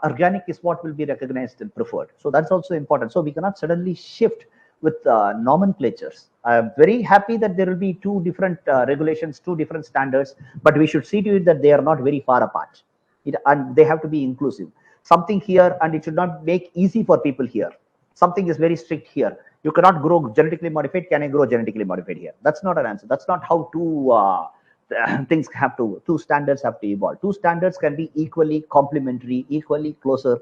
organic is what will be recognized and preferred. So that's also important. So we cannot suddenly shift with nomenclatures. I am very happy that there will be two different regulations, two different standards, but we should see to it that they are not very far apart. And they have to be inclusive. Something here, and it should not make easy for people here. Something is very strict here. You cannot grow genetically modified. Can I grow genetically modified here? That's not an answer. That's not how two two standards have to evolve. Two standards can be equally complementary, equally closer,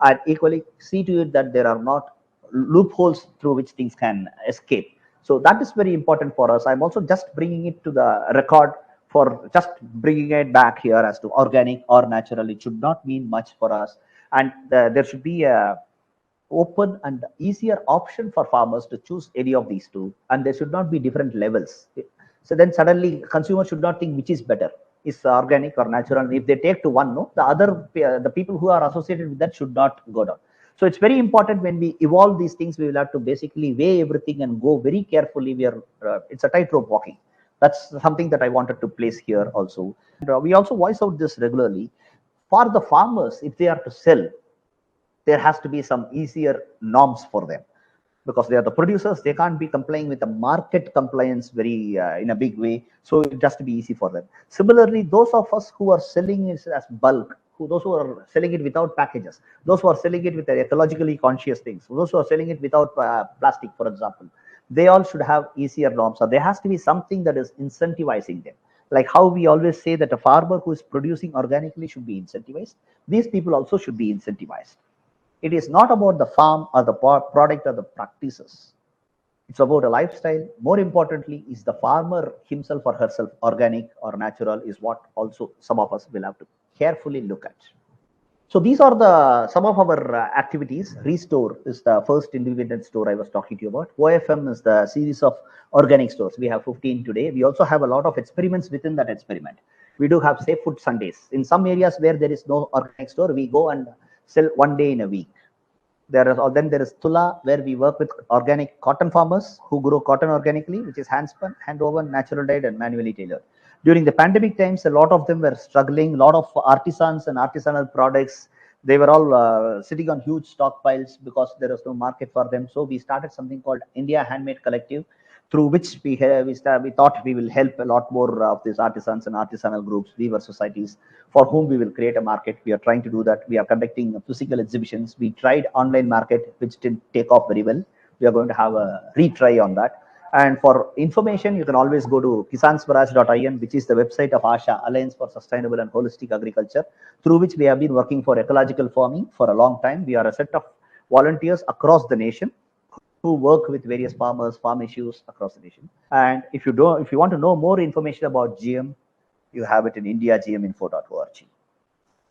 and equally see to it that there are not loopholes through which things can escape. So that is very important for us. I'm also just bringing it to the record, for just bringing it back here as to organic or natural. It should not mean much for us. And there should be a open and easier option for farmers to choose any of these two, and there should not be different levels. So then suddenly consumers should not think which is better, is organic or natural. And if they take to one, no, the other the people who are associated with that should not go down. So it's very important when we evolve these things, we will have to basically weigh everything and go very carefully. We are it's a tightrope walking. That's something that I wanted to place here also. And, we also voice out this regularly for the farmers. If they are to sell, there has to be some easier norms for them, because they are the producers. They can't be complying with the market compliance very in a big way. So it has to be easy for them. Similarly, those of us who are selling it as bulk, those who are selling it without packages, those who are selling it with ecologically conscious things, those who are selling it without plastic, for example, they all should have easier norms. So there has to be something that is incentivizing them. Like how we always say that a farmer who is producing organically should be incentivized, these people also should be incentivized. It is not about the farm or the product or the practices. It's about a lifestyle. More importantly, is the farmer himself or herself organic or natural, is what also some of us will have to carefully look at. So these are the some of our activities. Restore is the first independent store I was talking to you about. OFM is the series of organic stores. We have 15 today. We also have a lot of experiments within that experiment. We do have Safe Food Sundays. In some areas where there is no organic store, we go and sell one day in a week. Then there is Tula, where we work with organic cotton farmers who grow cotton organically, which is hand spun, hand woven, natural dyed, and manually tailored. During the pandemic times, a lot of them were struggling. A lot of artisans and artisanal products They were all sitting on huge stockpiles because there was no market for them. So we started something called India Handmade Collective, through which we thought we will help a lot more of these artisans and artisanal groups, weaver societies, for whom we will create a market. We are trying to do that. We are conducting physical exhibitions. We tried online market, which didn't take off very well. We are going to have a retry on that. And for information, you can always go to kisanswaraj.in, which is the website of ASHA, Alliance for Sustainable and Holistic Agriculture, through which we have been working for ecological farming for a long time. We are a set of volunteers across the nation who work with various farmers, farm issues across the nation. And if you want to know more information about GM, you have it in indiagminfo.org.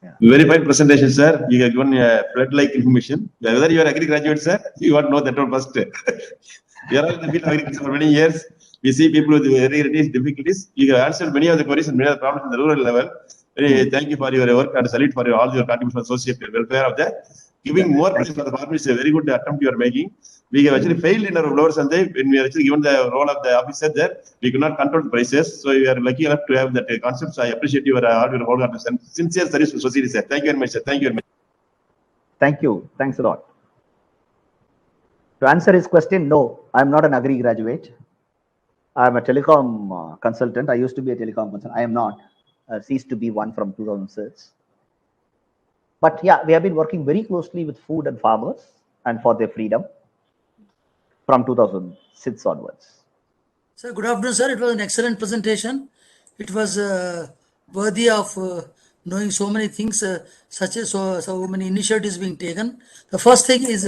Yeah. Very fine presentation, sir. You have given flood-like information. Whether you are agri graduate, sir, you want to know that one first. We are all in the field of agriculture for many years. We see people with very difficulties. You have answered many of the queries and many of the problems in the rural level. Thank you for your work and salute for all your contributions associated welfare of that. Giving more price for the farmers is a very good attempt you are making. We have actually failed in our lower Sunday when we are actually given the role of the officer there. We could not control the prices, so we are lucky enough to have that concept. So I appreciate your all your whole and sincere service to society, sir. Thank you very much, sir. Thank you very much. Thank you. Thanks a lot. To answer his question, no, I'm not an agri graduate. I'm a telecom consultant. I used to be a telecom consultant. I am not. Ceased to be one from 2006. But yeah, we have been working very closely with food and farmers and for their freedom from 2006 onwards. Sir, good afternoon, sir. It was an excellent presentation. It was worthy of knowing so many things, such as so many initiatives being taken. The first thing is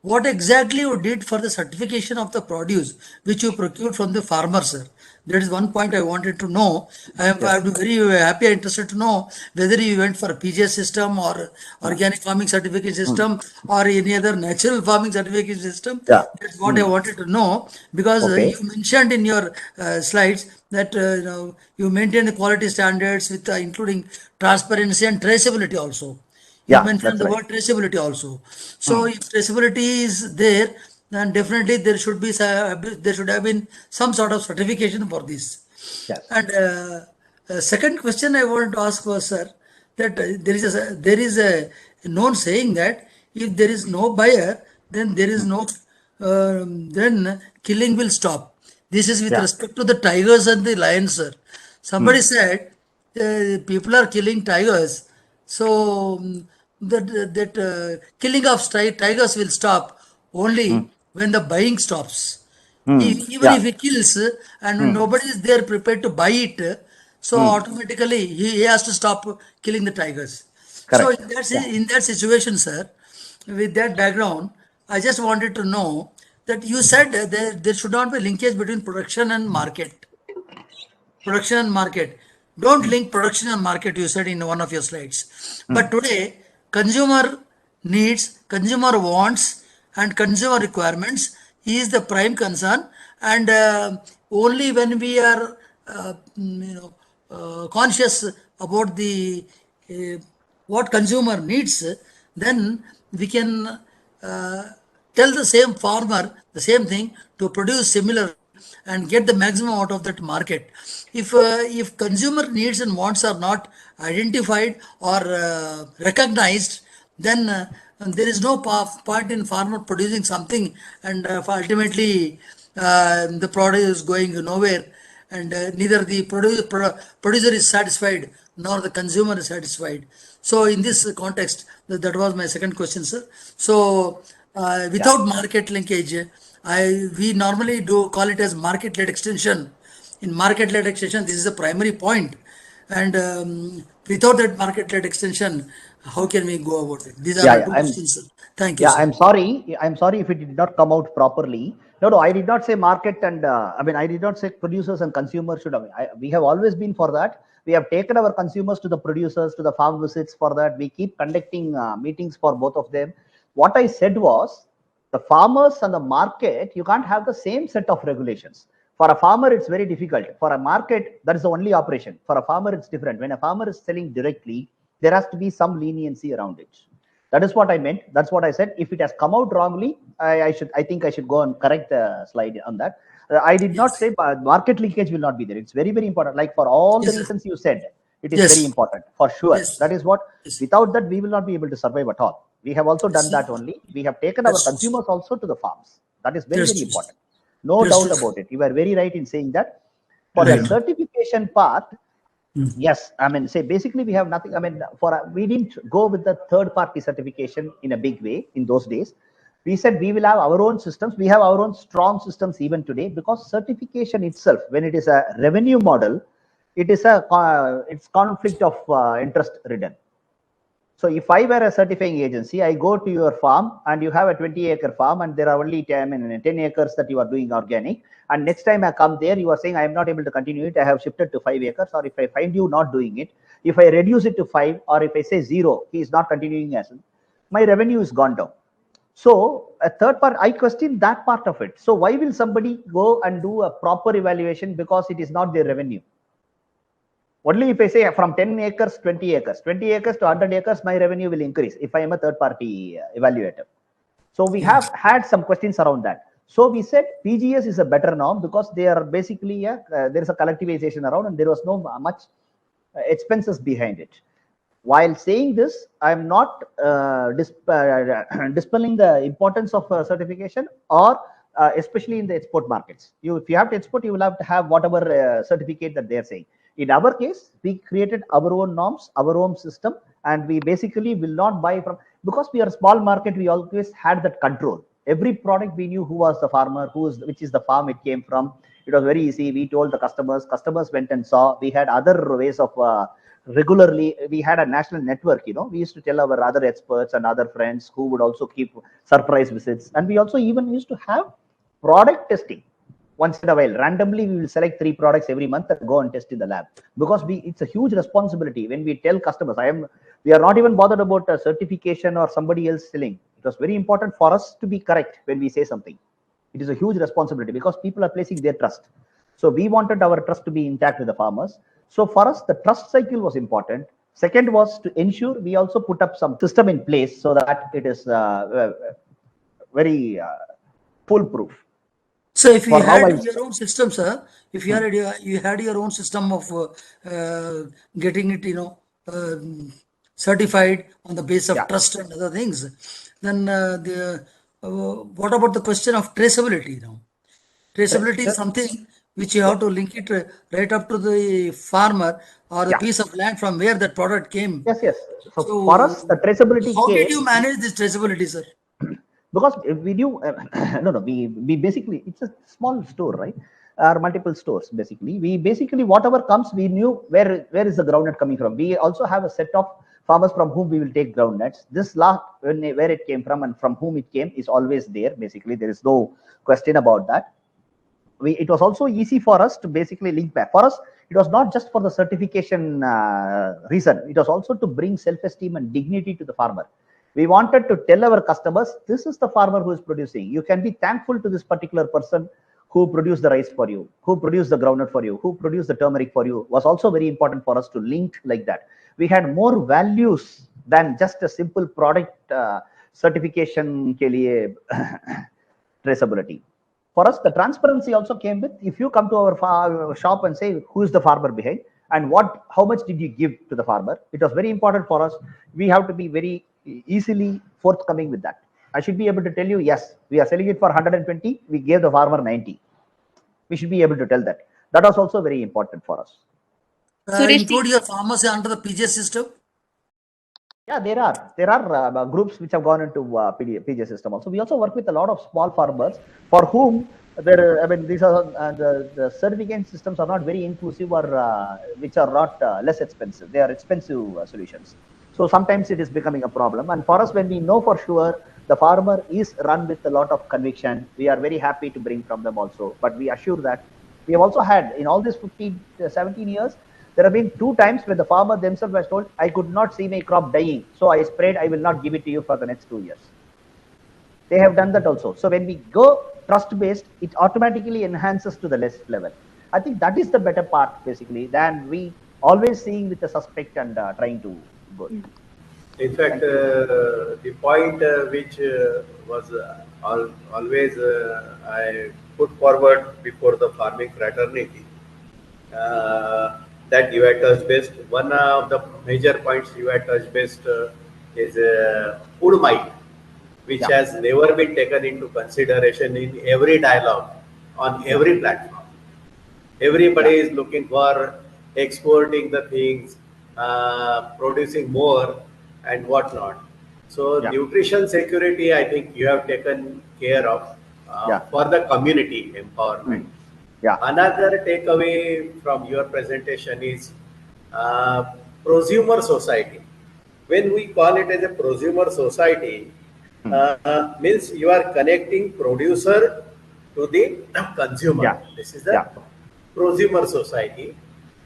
what exactly you did for the certification of the produce which you procured from the farmer, sir. That is one point I wanted to know. I am very happy and interested to know whether you went for a PGS system or organic farming certificate system or any other natural farming certificate system. Yeah. That's what I wanted to know, because you mentioned in your slides that you maintain the quality standards with including transparency and traceability also. You mentioned the word traceability also. So if traceability is there, then definitely there should have been some sort of certification for this. Yes. And second question I wanted to ask was, sir, that there is a known saying that if there is no buyer, then there is no then killing will stop. This is with respect to the tigers and the lions, sir. Somebody said people are killing tigers, so that killing of tigers will stop only when the buying stops. Even if he kills and nobody is there prepared to buy it, so automatically he has to stop killing the tigers. Correct. So in that situation, sir, with that background, I just wanted to know that you said there should not be linkage between production and market. Production and market. Don't link production and market, you said in one of your slides. But today, consumer needs, consumer wants, and consumer requirements is the prime concern. And only when we are, conscious about the what consumer needs, then we can tell the same farmer the same thing to produce similar and get the maximum out of that market. If consumer needs and wants are not identified or recognized, then there is no point in farmer producing something, and ultimately the product is going nowhere, and neither the producer is satisfied nor the consumer is satisfied. So in this context, that was my second question, sir. So without market linkage, we normally do call it as market-led extension. In market-led extension, this is the primary point. And without that market-led extension, how can we go about it? These are my two questions, sir. Thank you. Yeah, sir. I'm sorry if it did not come out properly. No, I did not say market and I did not say producers and consumers should have. We have always been for that. We have taken our consumers to the producers, to the farm visits for that. We keep conducting meetings for both of them. What I said was, the farmers and the market, you can't have the same set of regulations. For a farmer, it's very difficult. For a market, that is the only operation. For a farmer, it's different. When a farmer is selling directly, there has to be some leniency around it. That is what I meant. That's what I said. If it has come out wrongly, I think I should go and correct the slide on that. I did not say market linkage will not be there. It's very, very important. Like for all the reasons you said, It is Yes. very important for sure. Yes. That is what, Yes. without that, we will not be able to survive at all. We have also done that only. We have taken our That's true. consumers also to the farms. That is very, That's very true. important. No That's doubt true. about it. You are very right in saying that. For Right. the certification part, yes, I mean, say basically we have nothing. I mean, we didn't go with the third party certification in a big way in those days. We said we will have our own systems. We have our own strong systems even today, because certification itself, when it is a revenue model, it is it's conflict of interest ridden. So if I were a certifying agency, I go to your farm and you have a 20-acre farm and there are only 10 acres that you are doing organic. And next time I come there, you are saying I am not able to continue it. I have shifted to 5 acres. Or if I find you not doing it, if I reduce it to 5, or if I say 0, he is not continuing as my revenue is gone down. So a third part, I question that part of it. So why will somebody go and do a proper evaluation because it is not their revenue? Only if I say from 10 acres, 20 acres, 20 acres to 100 acres, my revenue will increase if I am a third party evaluator. So we have had some questions around that. So we said PGS is a better norm because they are basically, there is a collectivization around and there was no much expenses behind it. While saying this, I'm not dispelling the importance of certification, or especially in the export markets. If you have to export, you will have to have whatever certificate that they're saying. In our case, we created our own norms, our own system, and we basically will not buy from, because we are a small market, we always had that control. Every product we knew who was the farmer, which is the farm it came from. It was very easy. We told the customers went and saw. We had other ways of regularly, we had a national network. We used to tell our other experts and other friends who would also keep surprise visits. And we also even used to have product testing. Once in a while, randomly we will select 3 products every month and go and test in the lab, because it's a huge responsibility. When we tell customers, we are not even bothered about a certification or somebody else selling. It was very important for us to be correct when we say something. It is a huge responsibility because people are placing their trust. So we wanted our trust to be intact with the farmers. So for us, the trust cycle was important. Second was to ensure we also put up some system in place so that it is very foolproof. So if you For now, had your own system, sir, if you had your own system of getting it, certified on the basis of Yeah. trust and other things, then what about the question of traceability now? Traceability is something which you have to link it right up to the farmer or the Yeah. piece of land from where that product came. Yes, yes. So So for us, the traceability how did came you manage this traceability, sir? because we do no, we basically, it's a small store, right? Or multiple stores. Basically, we basically, whatever comes, we knew where is the groundnut coming from. We also have a set of farmers from whom we will take groundnuts. This lot, where it came from and from whom it came, is always there. Basically, there is no question about that. It was also easy for us to basically link back. For us, it was not just for the certification reason. It was also to bring self-esteem and dignity to the farmer. We wanted to tell our customers, this is the farmer who is producing. You can be thankful to this particular person who produced the rice for you, who produced the groundnut for you, who produced the turmeric for you. Was also very important for us to link like that. We had more values than just a simple product certification ke liye traceability. For us, the transparency also came with, if you come to our shop and say who is the farmer behind and how much did you give to the farmer, it was very important for us. We have to be very easily forthcoming with that. I should be able to tell you, yes, we are selling it for 120, we gave the farmer 90. We should be able to tell that. That was also very important for us. Include your farmers under the PGS system? Yeah, there are groups which have gone into PGS system also. We also work with a lot of small farmers for whom these are the certificate systems are not very inclusive, or which are not less expensive. They are expensive solutions. So sometimes it is becoming a problem. And for us, when we know for sure the farmer is run with a lot of conviction, we are very happy to bring from them also. But we assure that we have also had, in all these 15, 17 years, there have been 2 times where the farmer themselves was told, I could not see my crop dying, so I sprayed, I will not give it to you for the next 2 years. They have done that also. So when we go trust-based, it automatically enhances to the next level. I think that is the better part, basically, than we always seeing with the suspect and trying to go. In fact, the point which was always I put forward before the farming fraternity, that you had touched base. One of the major points you had touched base is food might, which has never been taken into consideration in every dialogue on every platform. Everybody is looking for exporting the things, producing more, and whatnot. So nutrition security, I think you have taken care of for the community empowerment. Another takeaway from your presentation is prosumer society. When we call it as a prosumer society, means you are connecting producer to the consumer. This is the prosumer society,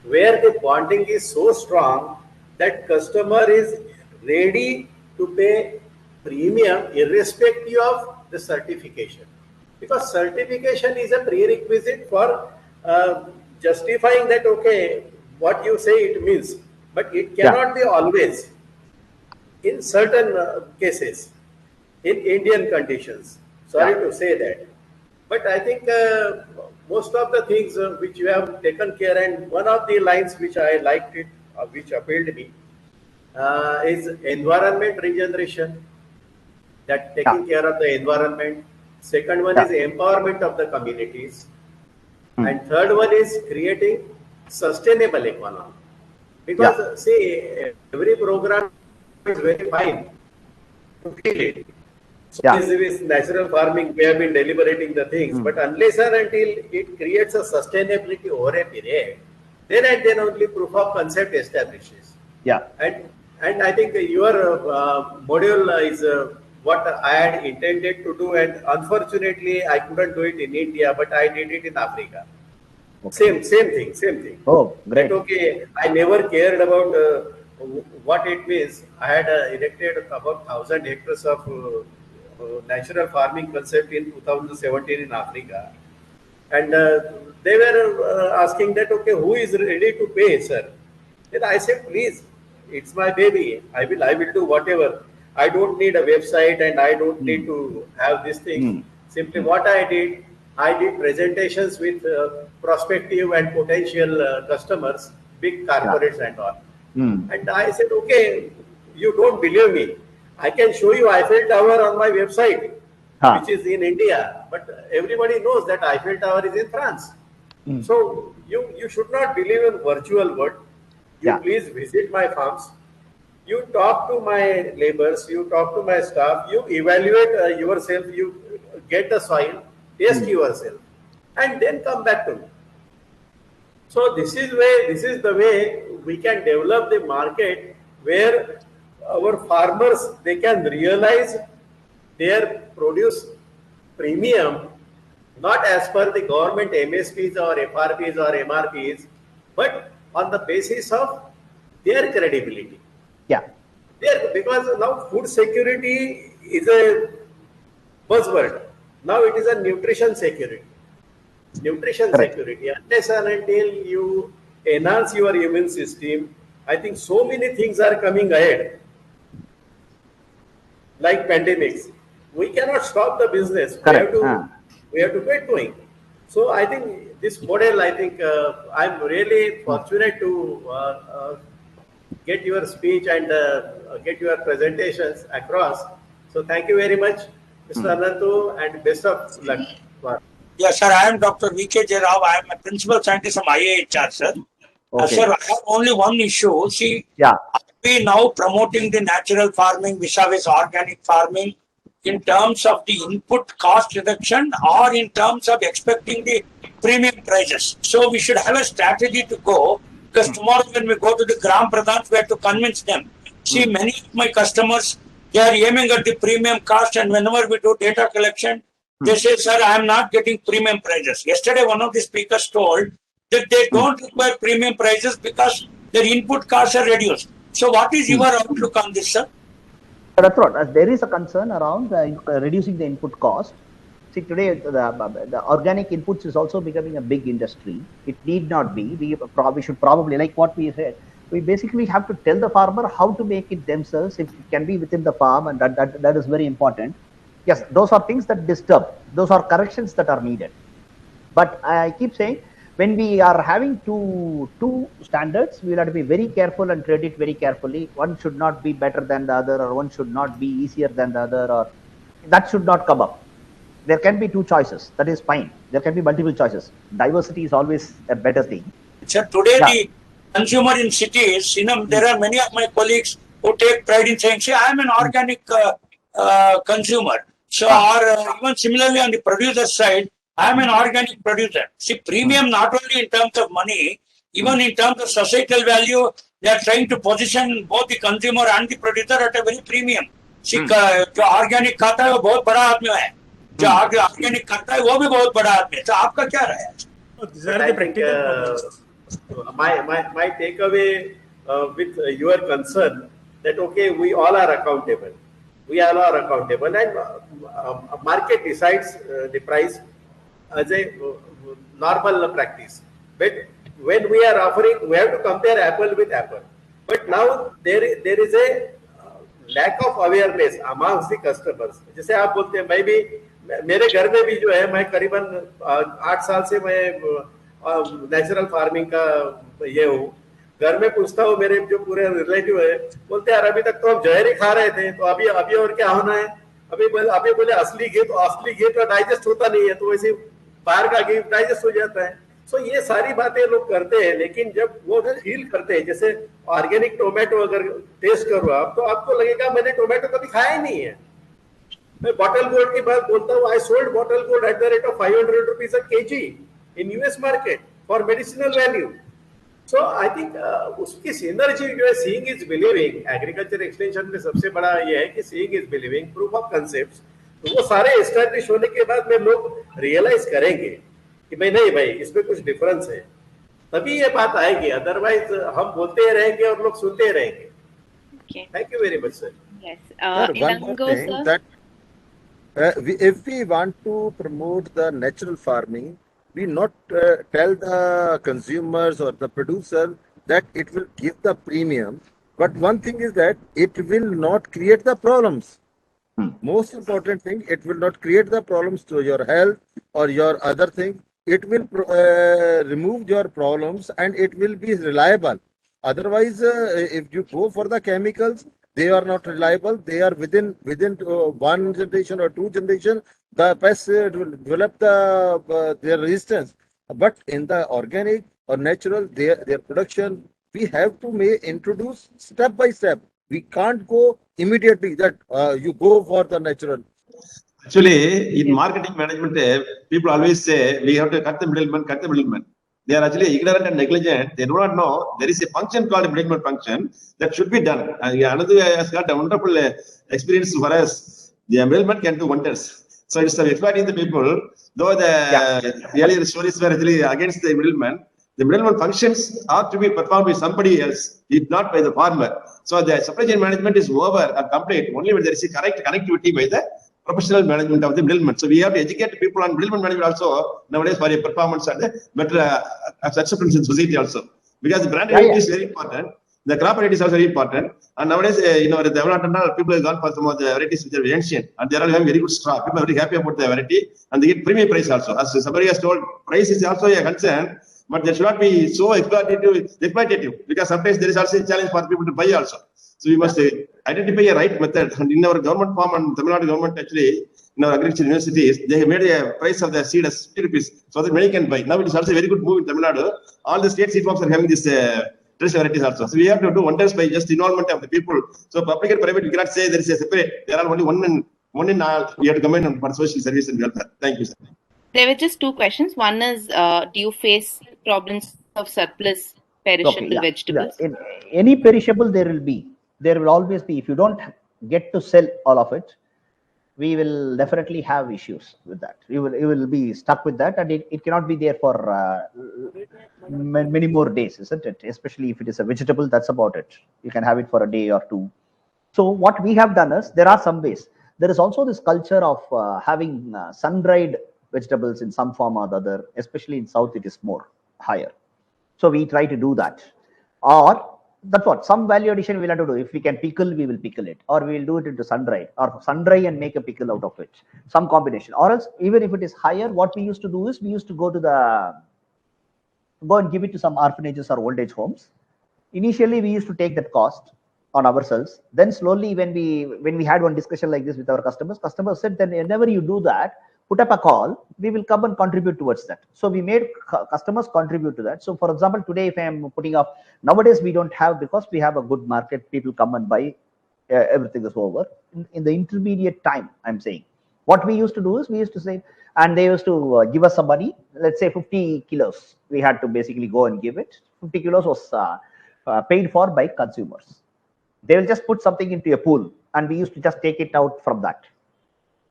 where the bonding is so strong that customer is ready to pay premium irrespective of the certification, because certification is a prerequisite for justifying that okay, what you say it means, but it cannot be always in certain cases in Indian conditions. Sorry to say that, but I think most of the things which you have taken care, and one of the lines which I liked it, which appealed me, is environment regeneration, that taking care of the environment. Second one is empowerment of the communities. And third one is creating sustainable economy. Because see, every program is very fine to feel it. So with natural farming, we have been deliberating the things, but unless and until it creates a sustainability over a period, then and then only proof of concept establishes. And I think your module is what I had intended to do, and unfortunately I couldn't do it in India, but I did it in Africa. Same thing. Oh, great. But okay, I never cared about what it means. I had erected about 1,000 hectares of natural farming concept in 2017 in Africa, and they were asking that okay, who is ready to pay, sir? Then I said, please, it's my baby. I will do whatever. I don't need a website, and I don't need to have this thing. Simply what I did presentations with prospective and potential customers, big corporates and all. And I said, okay, you don't believe me. I can show you Eiffel Tower on my website, which is in India. But everybody knows that Eiffel Tower is in France. So you should not believe in virtual world. You please visit my farms. You talk to my laborers. You talk to my staff. You evaluate yourself. You get the soil, test yourself, and then come back to me. So this is the way we can develop the market where our farmers, they can realize their produce premium not as per the government MSPs or FRPs or MRPs, but on the basis of their credibility. Because now food security is a buzzword. Now it is a nutrition security. Security. Unless and until you enhance your immune system, I think so many things are coming ahead, like pandemics. We cannot stop the business. We have to keep going. So I think this model, I'm really fortunate to get your speech and get your presentations across. So thank you very much, Mr. Ananthu, and best of luck. Yes, sir. I am Dr. V.K. J. Rao. I am a principal scientist from IIHR, sir. Sir, I have only one issue. See, are we now promoting the natural farming vis-a-vis organic farming in terms of the input cost reduction or in terms of expecting the premium prices? So we should have a strategy to go, because tomorrow when we go to the Gram Pradhans, we have to convince them. See, many of my customers, they are aiming at the premium cost, and whenever we do data collection, they say, sir, I am not getting premium prices. Yesterday, one of the speakers told that they don't require premium prices because their input costs are reduced. So what is your outlook on this, sir? That's right. There is a concern around reducing the input cost. See, today the organic inputs is also becoming a big industry. It need not be. We should probably, like what we said, we basically have to tell the farmer how to make it themselves, if it can be within the farm, and that is very important. Yes, those are things that disturb. Those are corrections that are needed. But I keep saying, when we are having two standards, we will have to be very careful and treat it very carefully. One should not be better than the other, or one should not be easier than the other, or that should not come up. There can be two choices. That is fine. There can be multiple choices. Diversity is always a better thing. Sir, today Yeah. the consumer in cities, there are many of my colleagues who take pride in saying, see, I am an organic consumer. So, or even similarly on the producer side, I am an organic producer. See, premium not only in terms of money, even in terms of societal value, they are trying to position both the consumer and the producer at a very premium. See, जो organic खाता है वो बहुत बड़ा आदमी है, जो organic करता है वो भी बहुत बड़ा आदमी है. तो आपका क्या राय है? These are the practical problems. My takeaway with your concern that okay, we all are accountable. We all are accountable, and market decides the price as a normal practice. But when we are offering, we have to compare apple with apple. But now there is a lack of awareness amongst the customers. जैसे आप बोलते हैं, मैं भी मेरे घर में भी जो है, मैं करीबन 8 साल से मैं नेचुरल फार्मिंग का ये हूँ. घर में पूछता हूँ, मेरे जो पूरे रिलेटिव है बोलते हैं यार अभी तक तो हम जहर ही खा रहे थे, तो अभी और क्या होना है. अभी बोले असली घी तो डाइजेस्ट होता नहीं है, तो वैसे बाहर का घी डाइजेस्ट हो जाता है. सो ये सारी बातें लोग करते हैं, लेकिन जब वो फील करते हैं, जैसे ऑर्गेनिक टोमेटो अगर टेस्ट करो आप, तो आपको लगेगा मैंने टोमेटो कभी खाया ही नहीं है. मैं बॉटल गोल्ड की बात बोलता हूँ. I sold bottle gold at the rate of 500 rupees a KG in US market for medicinal value. So I think उसकी सिनर्जी जो है, seeing is believing. Agriculture extension में सबसे बड़ा ये है कि seeing is believing, proof of concept. तो वो सारे एस्टैब्लिश होने के बाद में लोग रियलाइज करेंगे कि भाई नहीं भाई, इसमें कुछ डिफरेंस है, तभी ये बात आएगी. अदरवाइज हम बोलते रहेंगे और लोग सुनते रहेंगे. Thank you very much sir. Yes. One more Ilango, thing, sir. that if we want to promote the natural farming, we not tell the consumers or the producer that it will give the premium. But one thing is that it will not create the problems. Most important thing, it will not create the problems to your health or your other thing. It will remove your problems and it will be reliable. Otherwise, if you go for the chemicals, they are not reliable. They are within one generation or two generation, the pests will develop their resistance. But in the organic or natural, their production, we have to introduce step by step. We can't go immediately that you go for the natural. Actually, in marketing management, people always say we have to cut the middleman. They are actually ignorant and negligent. They do not know there is a function called middleman function that should be done. Another has got a wonderful experience for us. The middleman can do wonders. So instead of exploiting the people, though the earlier stories were actually against the middleman functions are to be performed by somebody else, if not by the farmer. So the supply chain management is over and complete only when there is a correct connectivity by the professional management of the middleman. So we have to educate people on middleman management also nowadays for a performance and better acceptance in society also. Because the brand identity is very important. The crop variety is also very important. And nowadays, the people have gone for some of the varieties which are ancient and they are having very good straw. People are very happy about the variety and they get premium price also. As somebody has told, price is also a concern, but there should not be so exploitative because sometimes there is also a challenge for people to buy also. So we must identify a right method. And in our government farm and Tamil Nadu government, actually, in our agriculture universities, they have made a price of the seed as 50 rupees so that many can buy. Now it is also a very good move in Tamil Nadu. All the state seed farms are having this traditional varieties also. So we have to do wonders by just involvement of the people. So public and private, we cannot say there is a separate. There are only one in all. We have to combine for social service and welfare. Thank you, sir. There were just two questions. One is, do you face problems of surplus perishable vegetables? Yeah. In any perishable, there will always be. If you don't get to sell all of it, we will definitely have issues with that. You will be stuck with that, and it cannot be there for many more days, isn't it? Especially if it is a vegetable, that's about it. You can have it for a day or two. So what we have done is, there are some ways. There is also this culture of having sun-dried vegetables in some form or the other, especially in South, it is more higher. So we try to do that. Or that's what some value addition we'll have to do. If we can pickle, we will pickle it, or we will do it into sun-dry, or sun-dry and make a pickle out of it. Some combination. Or else, even if it is higher, what we used to do is we used to go to the go and give it to some orphanages or old age homes. Initially, we used to take that cost on ourselves. Then slowly, when we had one discussion like this with our customers said, then whenever you do that, put up a call, we will come and contribute towards that. So we made customers contribute to that. So for example, today, if I am putting up, nowadays we don't have, because we have a good market, people come and buy, everything is over. In the intermediate time, I'm saying, what we used to do is we used to say, and they used to give us some money, let's say 50 kilos. We had to basically go and give it. 50 kilos was paid for by consumers. They will just put something into a pool, and we used to just take it out from that,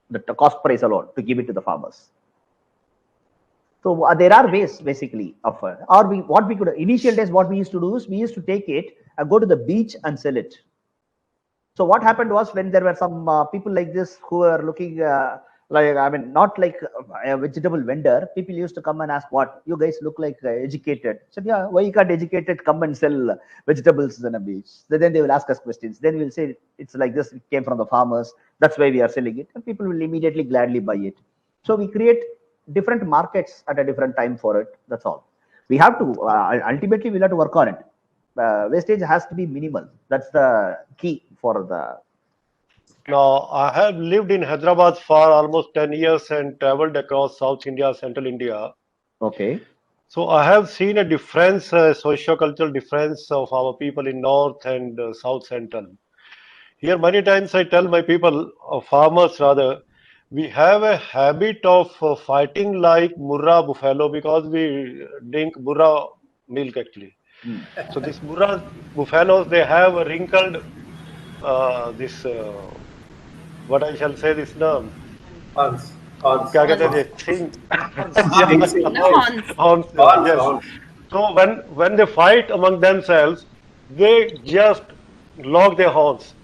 the cost price alone, to give it to the farmers. So there are ways basically of, or what we could, initial days, what we used to do is we used to take it and go to the beach and sell it. So what happened was, when there were some people like this who were looking like, I mean, not like a vegetable vendor, people used to come and ask, what, you guys look like educated. So yeah, why you can't educated come and sell vegetables in a beach? So then they will ask us questions. Then we'll say, it's like this, it came from the farmers. That's why we are selling it. And people will immediately gladly buy it. So we create different markets at a different time for it. That's all. We have to, ultimately we'll have to work on it. Wastage has to be minimal. That's the key for the. Now, I have lived in Hyderabad for almost 10 years and traveled across South India, Central India. Okay. So I have seen a difference, socio-cultural difference of our people in North and South Central. Here, many times I tell my people, farmers rather, we have a habit of fighting like Murrah buffalo, because we drink Murrah milk actually. So these Murrah buffaloes, they have a wrinkled, what I shall say this term. Horns. क्या कहते थे? Thing. Horns. Yes. So when they fight among themselves, they just lock their horns,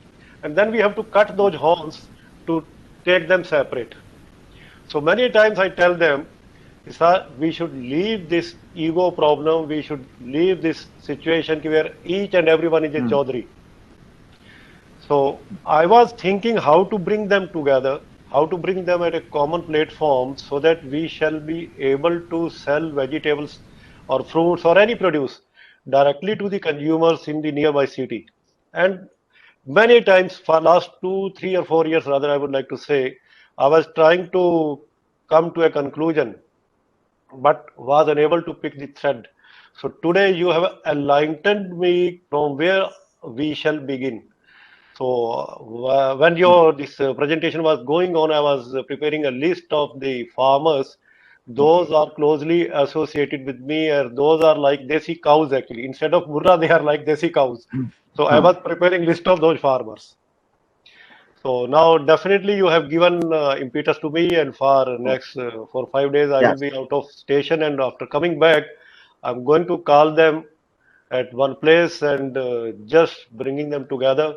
and then we have to cut those horns to take them separate. So many times I tell them, sir, we should leave this ego problem. We should leave this situation where each and everyone is a Chaudhary. So I was thinking how to bring them together, how to bring them at a common platform, so that we shall be able to sell vegetables or fruits or any produce directly to the consumers in the nearby city. And many times for last 2, 3 or 4 years, rather, I would like to say, I was trying to come to a conclusion, but was unable to pick the thread. So today you have enlightened me from where we shall begin. So when this presentation was going on, I was preparing a list of the farmers. Those are closely associated with me, and those are like desi cows actually. Instead of Murrah, they are like desi cows. So I was preparing list of those farmers. So now definitely you have given impetus to me, and for next 4 or 5 days I will be out of station, and after coming back, I'm going to call them at one place and just bringing them together.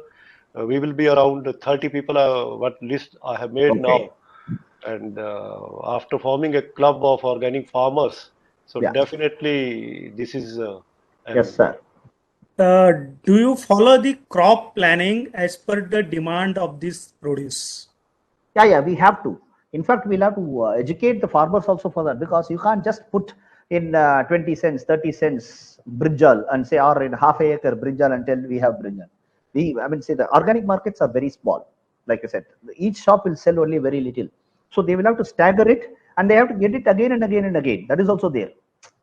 We will be around 30 people, what list I have made now. And after forming a club of organic farmers, so definitely this is. Yes, sir. Do you follow the crop planning as per the demand of this produce? Yeah, we have to. In fact, we'll have to educate the farmers also for that, because you can't just put in 20 cents, 30 cents brinjal and say, or in half a acre brinjal until we have brinjal. Say the organic markets are very small. Like I said, each shop will sell only very little. So they will have to stagger it, and they have to get it again and again and again. That is also there.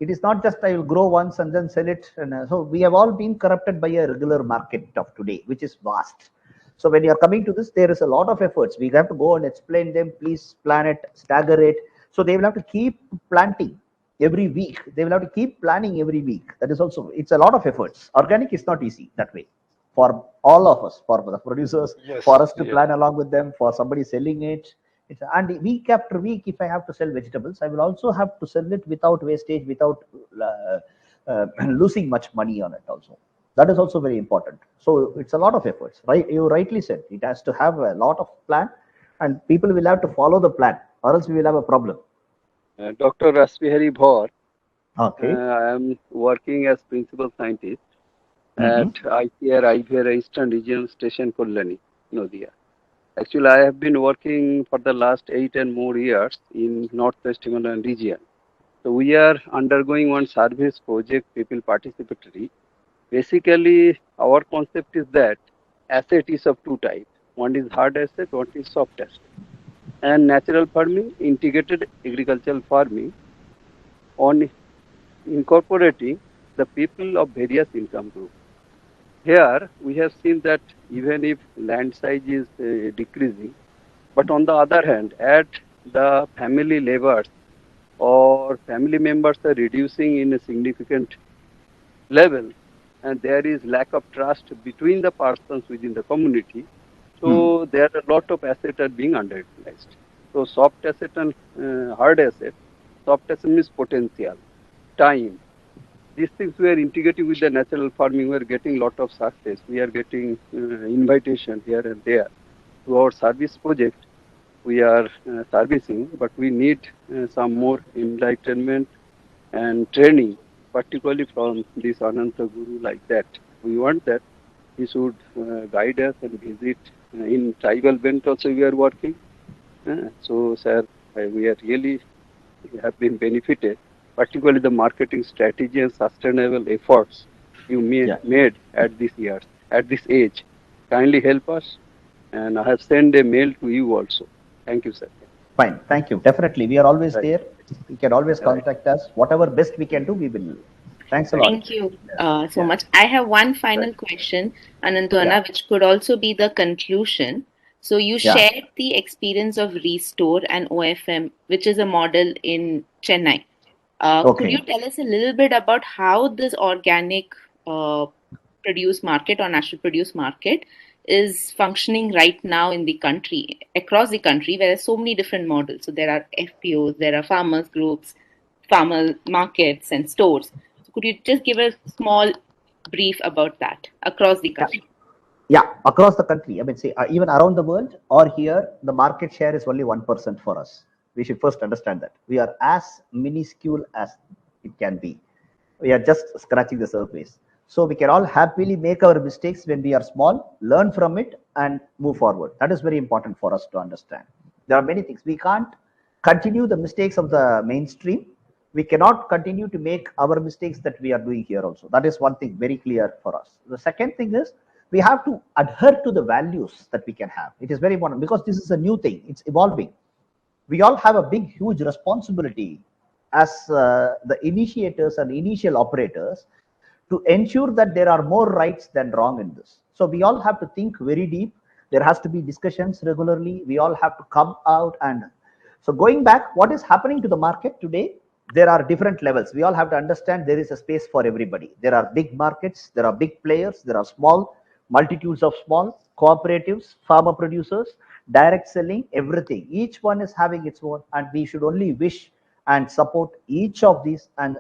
It is not just I will grow once and then sell it. And so we have all been corrupted by a regular market of today, which is vast. So when you are coming to this, there is a lot of efforts. We have to go and explain them, please plan it, stagger it. So they will have to keep planting every week. They will have to keep planning every week. That is also, it's a lot of efforts. Organic is not easy that way. For all of us, for the producers, for us to plan along with them, for somebody selling it. And week after week, if I have to sell vegetables, I will also have to sell it without wastage, without losing much money on it also. That is also very important. So it's a lot of efforts, right? You rightly said, it has to have a lot of plan, and people will have to follow the plan, or else we will have a problem. Dr. Rasbihari Bhaur. Okay. I am working as principal scientist at ICR Eastern Region Station, Kollani, Nadia. Actually, I have been working for the last 8 and more years in Northwest Himalayan region. So we are undergoing one service project, people participatory. Basically, our concept is that asset is of two types. One is hard asset, one is soft asset. And natural farming, integrated agricultural farming, on incorporating the people of various income groups. Here, we have seen that even if land size is decreasing, but on the other hand, at the family levels or family members are reducing in a significant level, and there is lack of trust between the persons within the community. So there are a lot of assets are being underutilized. So soft asset and hard asset. Soft asset means potential, time. These things we are integrating with the natural farming. We are getting lot of success. We are getting invitation here and there to our service project. We are servicing, but we need some more enlightenment and training, particularly from this Ananthu Guru like that. We want that he should guide us and visit in tribal belt also we are working. So, sir, we are really have been benefited, particularly the marketing strategy and sustainable efforts you made at this year, at this age. Kindly help us, and I have sent a mail to you also. Thank you, sir. Fine, thank you. Definitely, we are always there. You can always contact us. Whatever best we can do, we will. Thanks a lot. Thank you so much. I have one final question, Ananthu, which could also be the conclusion. So you shared the experience of Restore and OFM, which is a model in Chennai. Could you tell us a little bit about how this organic produce market or natural produce market is functioning right now in the country, across the country, where there are so many different models? So there are FPOs, there are farmers groups, farmer markets and stores. So could you just give a small brief about that across the country? Yeah, across the country. I mean, say even around the world or here, the market share is only 1% for us. We should first understand that we are as minuscule as it can be. We are just scratching the surface. So we can all happily make our mistakes when we are small, learn from it, and move forward. That is very important for us to understand. There are many things. We can't continue the mistakes of the mainstream. We cannot continue to make our mistakes that we are doing here also. That is one thing very clear for us. The second thing is we have to adhere to the values that we can have. It is very important because this is a new thing. It's evolving. We all have a big, huge responsibility as the initiators and initial operators to ensure that there are more rights than wrong in this. So we all have to think very deep. There has to be discussions regularly. We all have to come out. And so going back, what is happening to the market today? There are different levels. We all have to understand there is a space for everybody. There are big markets, there are big players, there are small, multitudes of small cooperatives, farmer producers, direct selling, everything. Each one is having its own, and we should only wish and support each of these and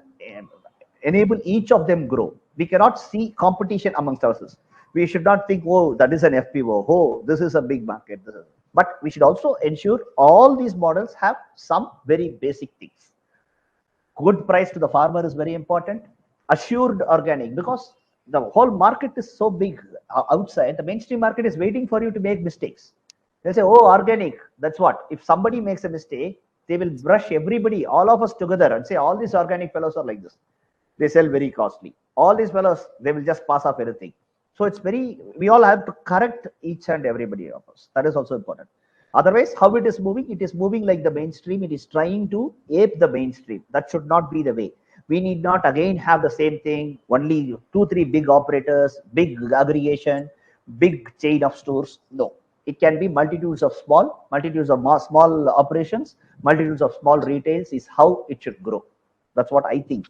enable each of them grow. We cannot see competition amongst ourselves. We should not think, oh, that is an FPO, oh, this is a big market. But we should also ensure all these models have some very basic things. Good price to the farmer is very important. Assured organic, because the whole market is so big outside. The mainstream market is waiting for you to make mistakes. They'll say, oh, organic, that's what. If somebody makes a mistake, they will brush everybody, all of us together and say, all these organic fellows are like this. They sell very costly. All these fellows, they will just pass off everything. So it's we all have to correct each and everybody of us. That is also important. Otherwise, how it is moving like the mainstream. It is trying to ape the mainstream. That should not be the way. We need not again have the same thing, only 2-3 big operators, big aggregation, big chain of stores. No, it can be multitudes of small operations, multitudes of small retails is how it should grow. That's what I think.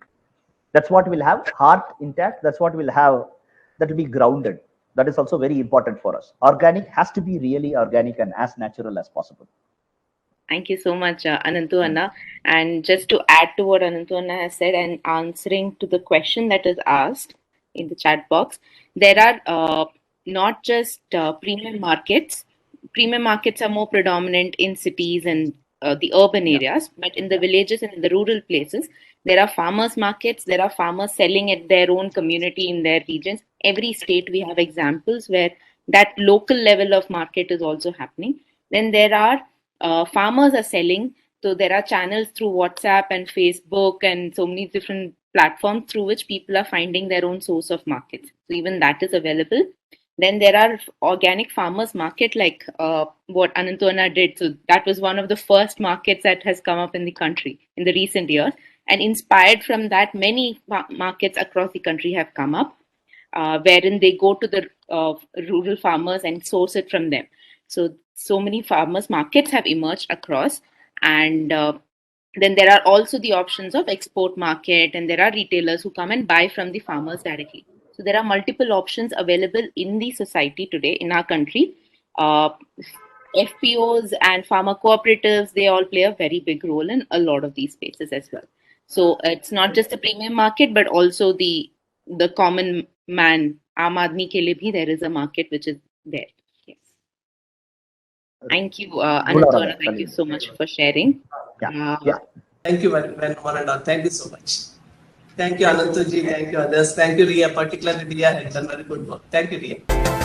That's what will have heart intact. That's what will have, that will be grounded. That is also very important for us. Organic has to be really organic and as natural as possible. Thank you so much, Ananthu Anna. And just to add to what Ananthu Anna has said and answering to the question that is asked in the chat box, there are not just premium markets. Premium markets are more predominant in cities and the urban areas, but in the villages and in the rural places, there are farmers markets, there are farmers selling at their own community in their regions. Every state we have examples where that local level of market is also happening. Then there are farmers are selling So there are channels through WhatsApp and Facebook and so many different platforms through which people are finding their own source of markets. So even that is available. Then there are organic farmers market like what Ananthoo did. So that was one of the first markets that has come up in the country in the recent years. And inspired from that, many markets across the country have come up, wherein they go to the rural farmers and source it from them. So many farmers markets have emerged across, and then there are also the options of export market, and there are retailers who come and buy from the farmers directly. So there are multiple options available in the society today in our country. FPOs and farmer cooperatives, they all play a very big role in a lot of these spaces as well. So it's not just a premium market, but also the common man, Aam Aadmi ke liye bhi there is a market which is there. Yes. Thank you, Ananthoo. Thank you so much for sharing. Thank you very much. Thank you so much. Thank you, Ananthu ji. Thank you, others. Thank you, Ria. Particularly Ria has done very good work. Thank you, Ria.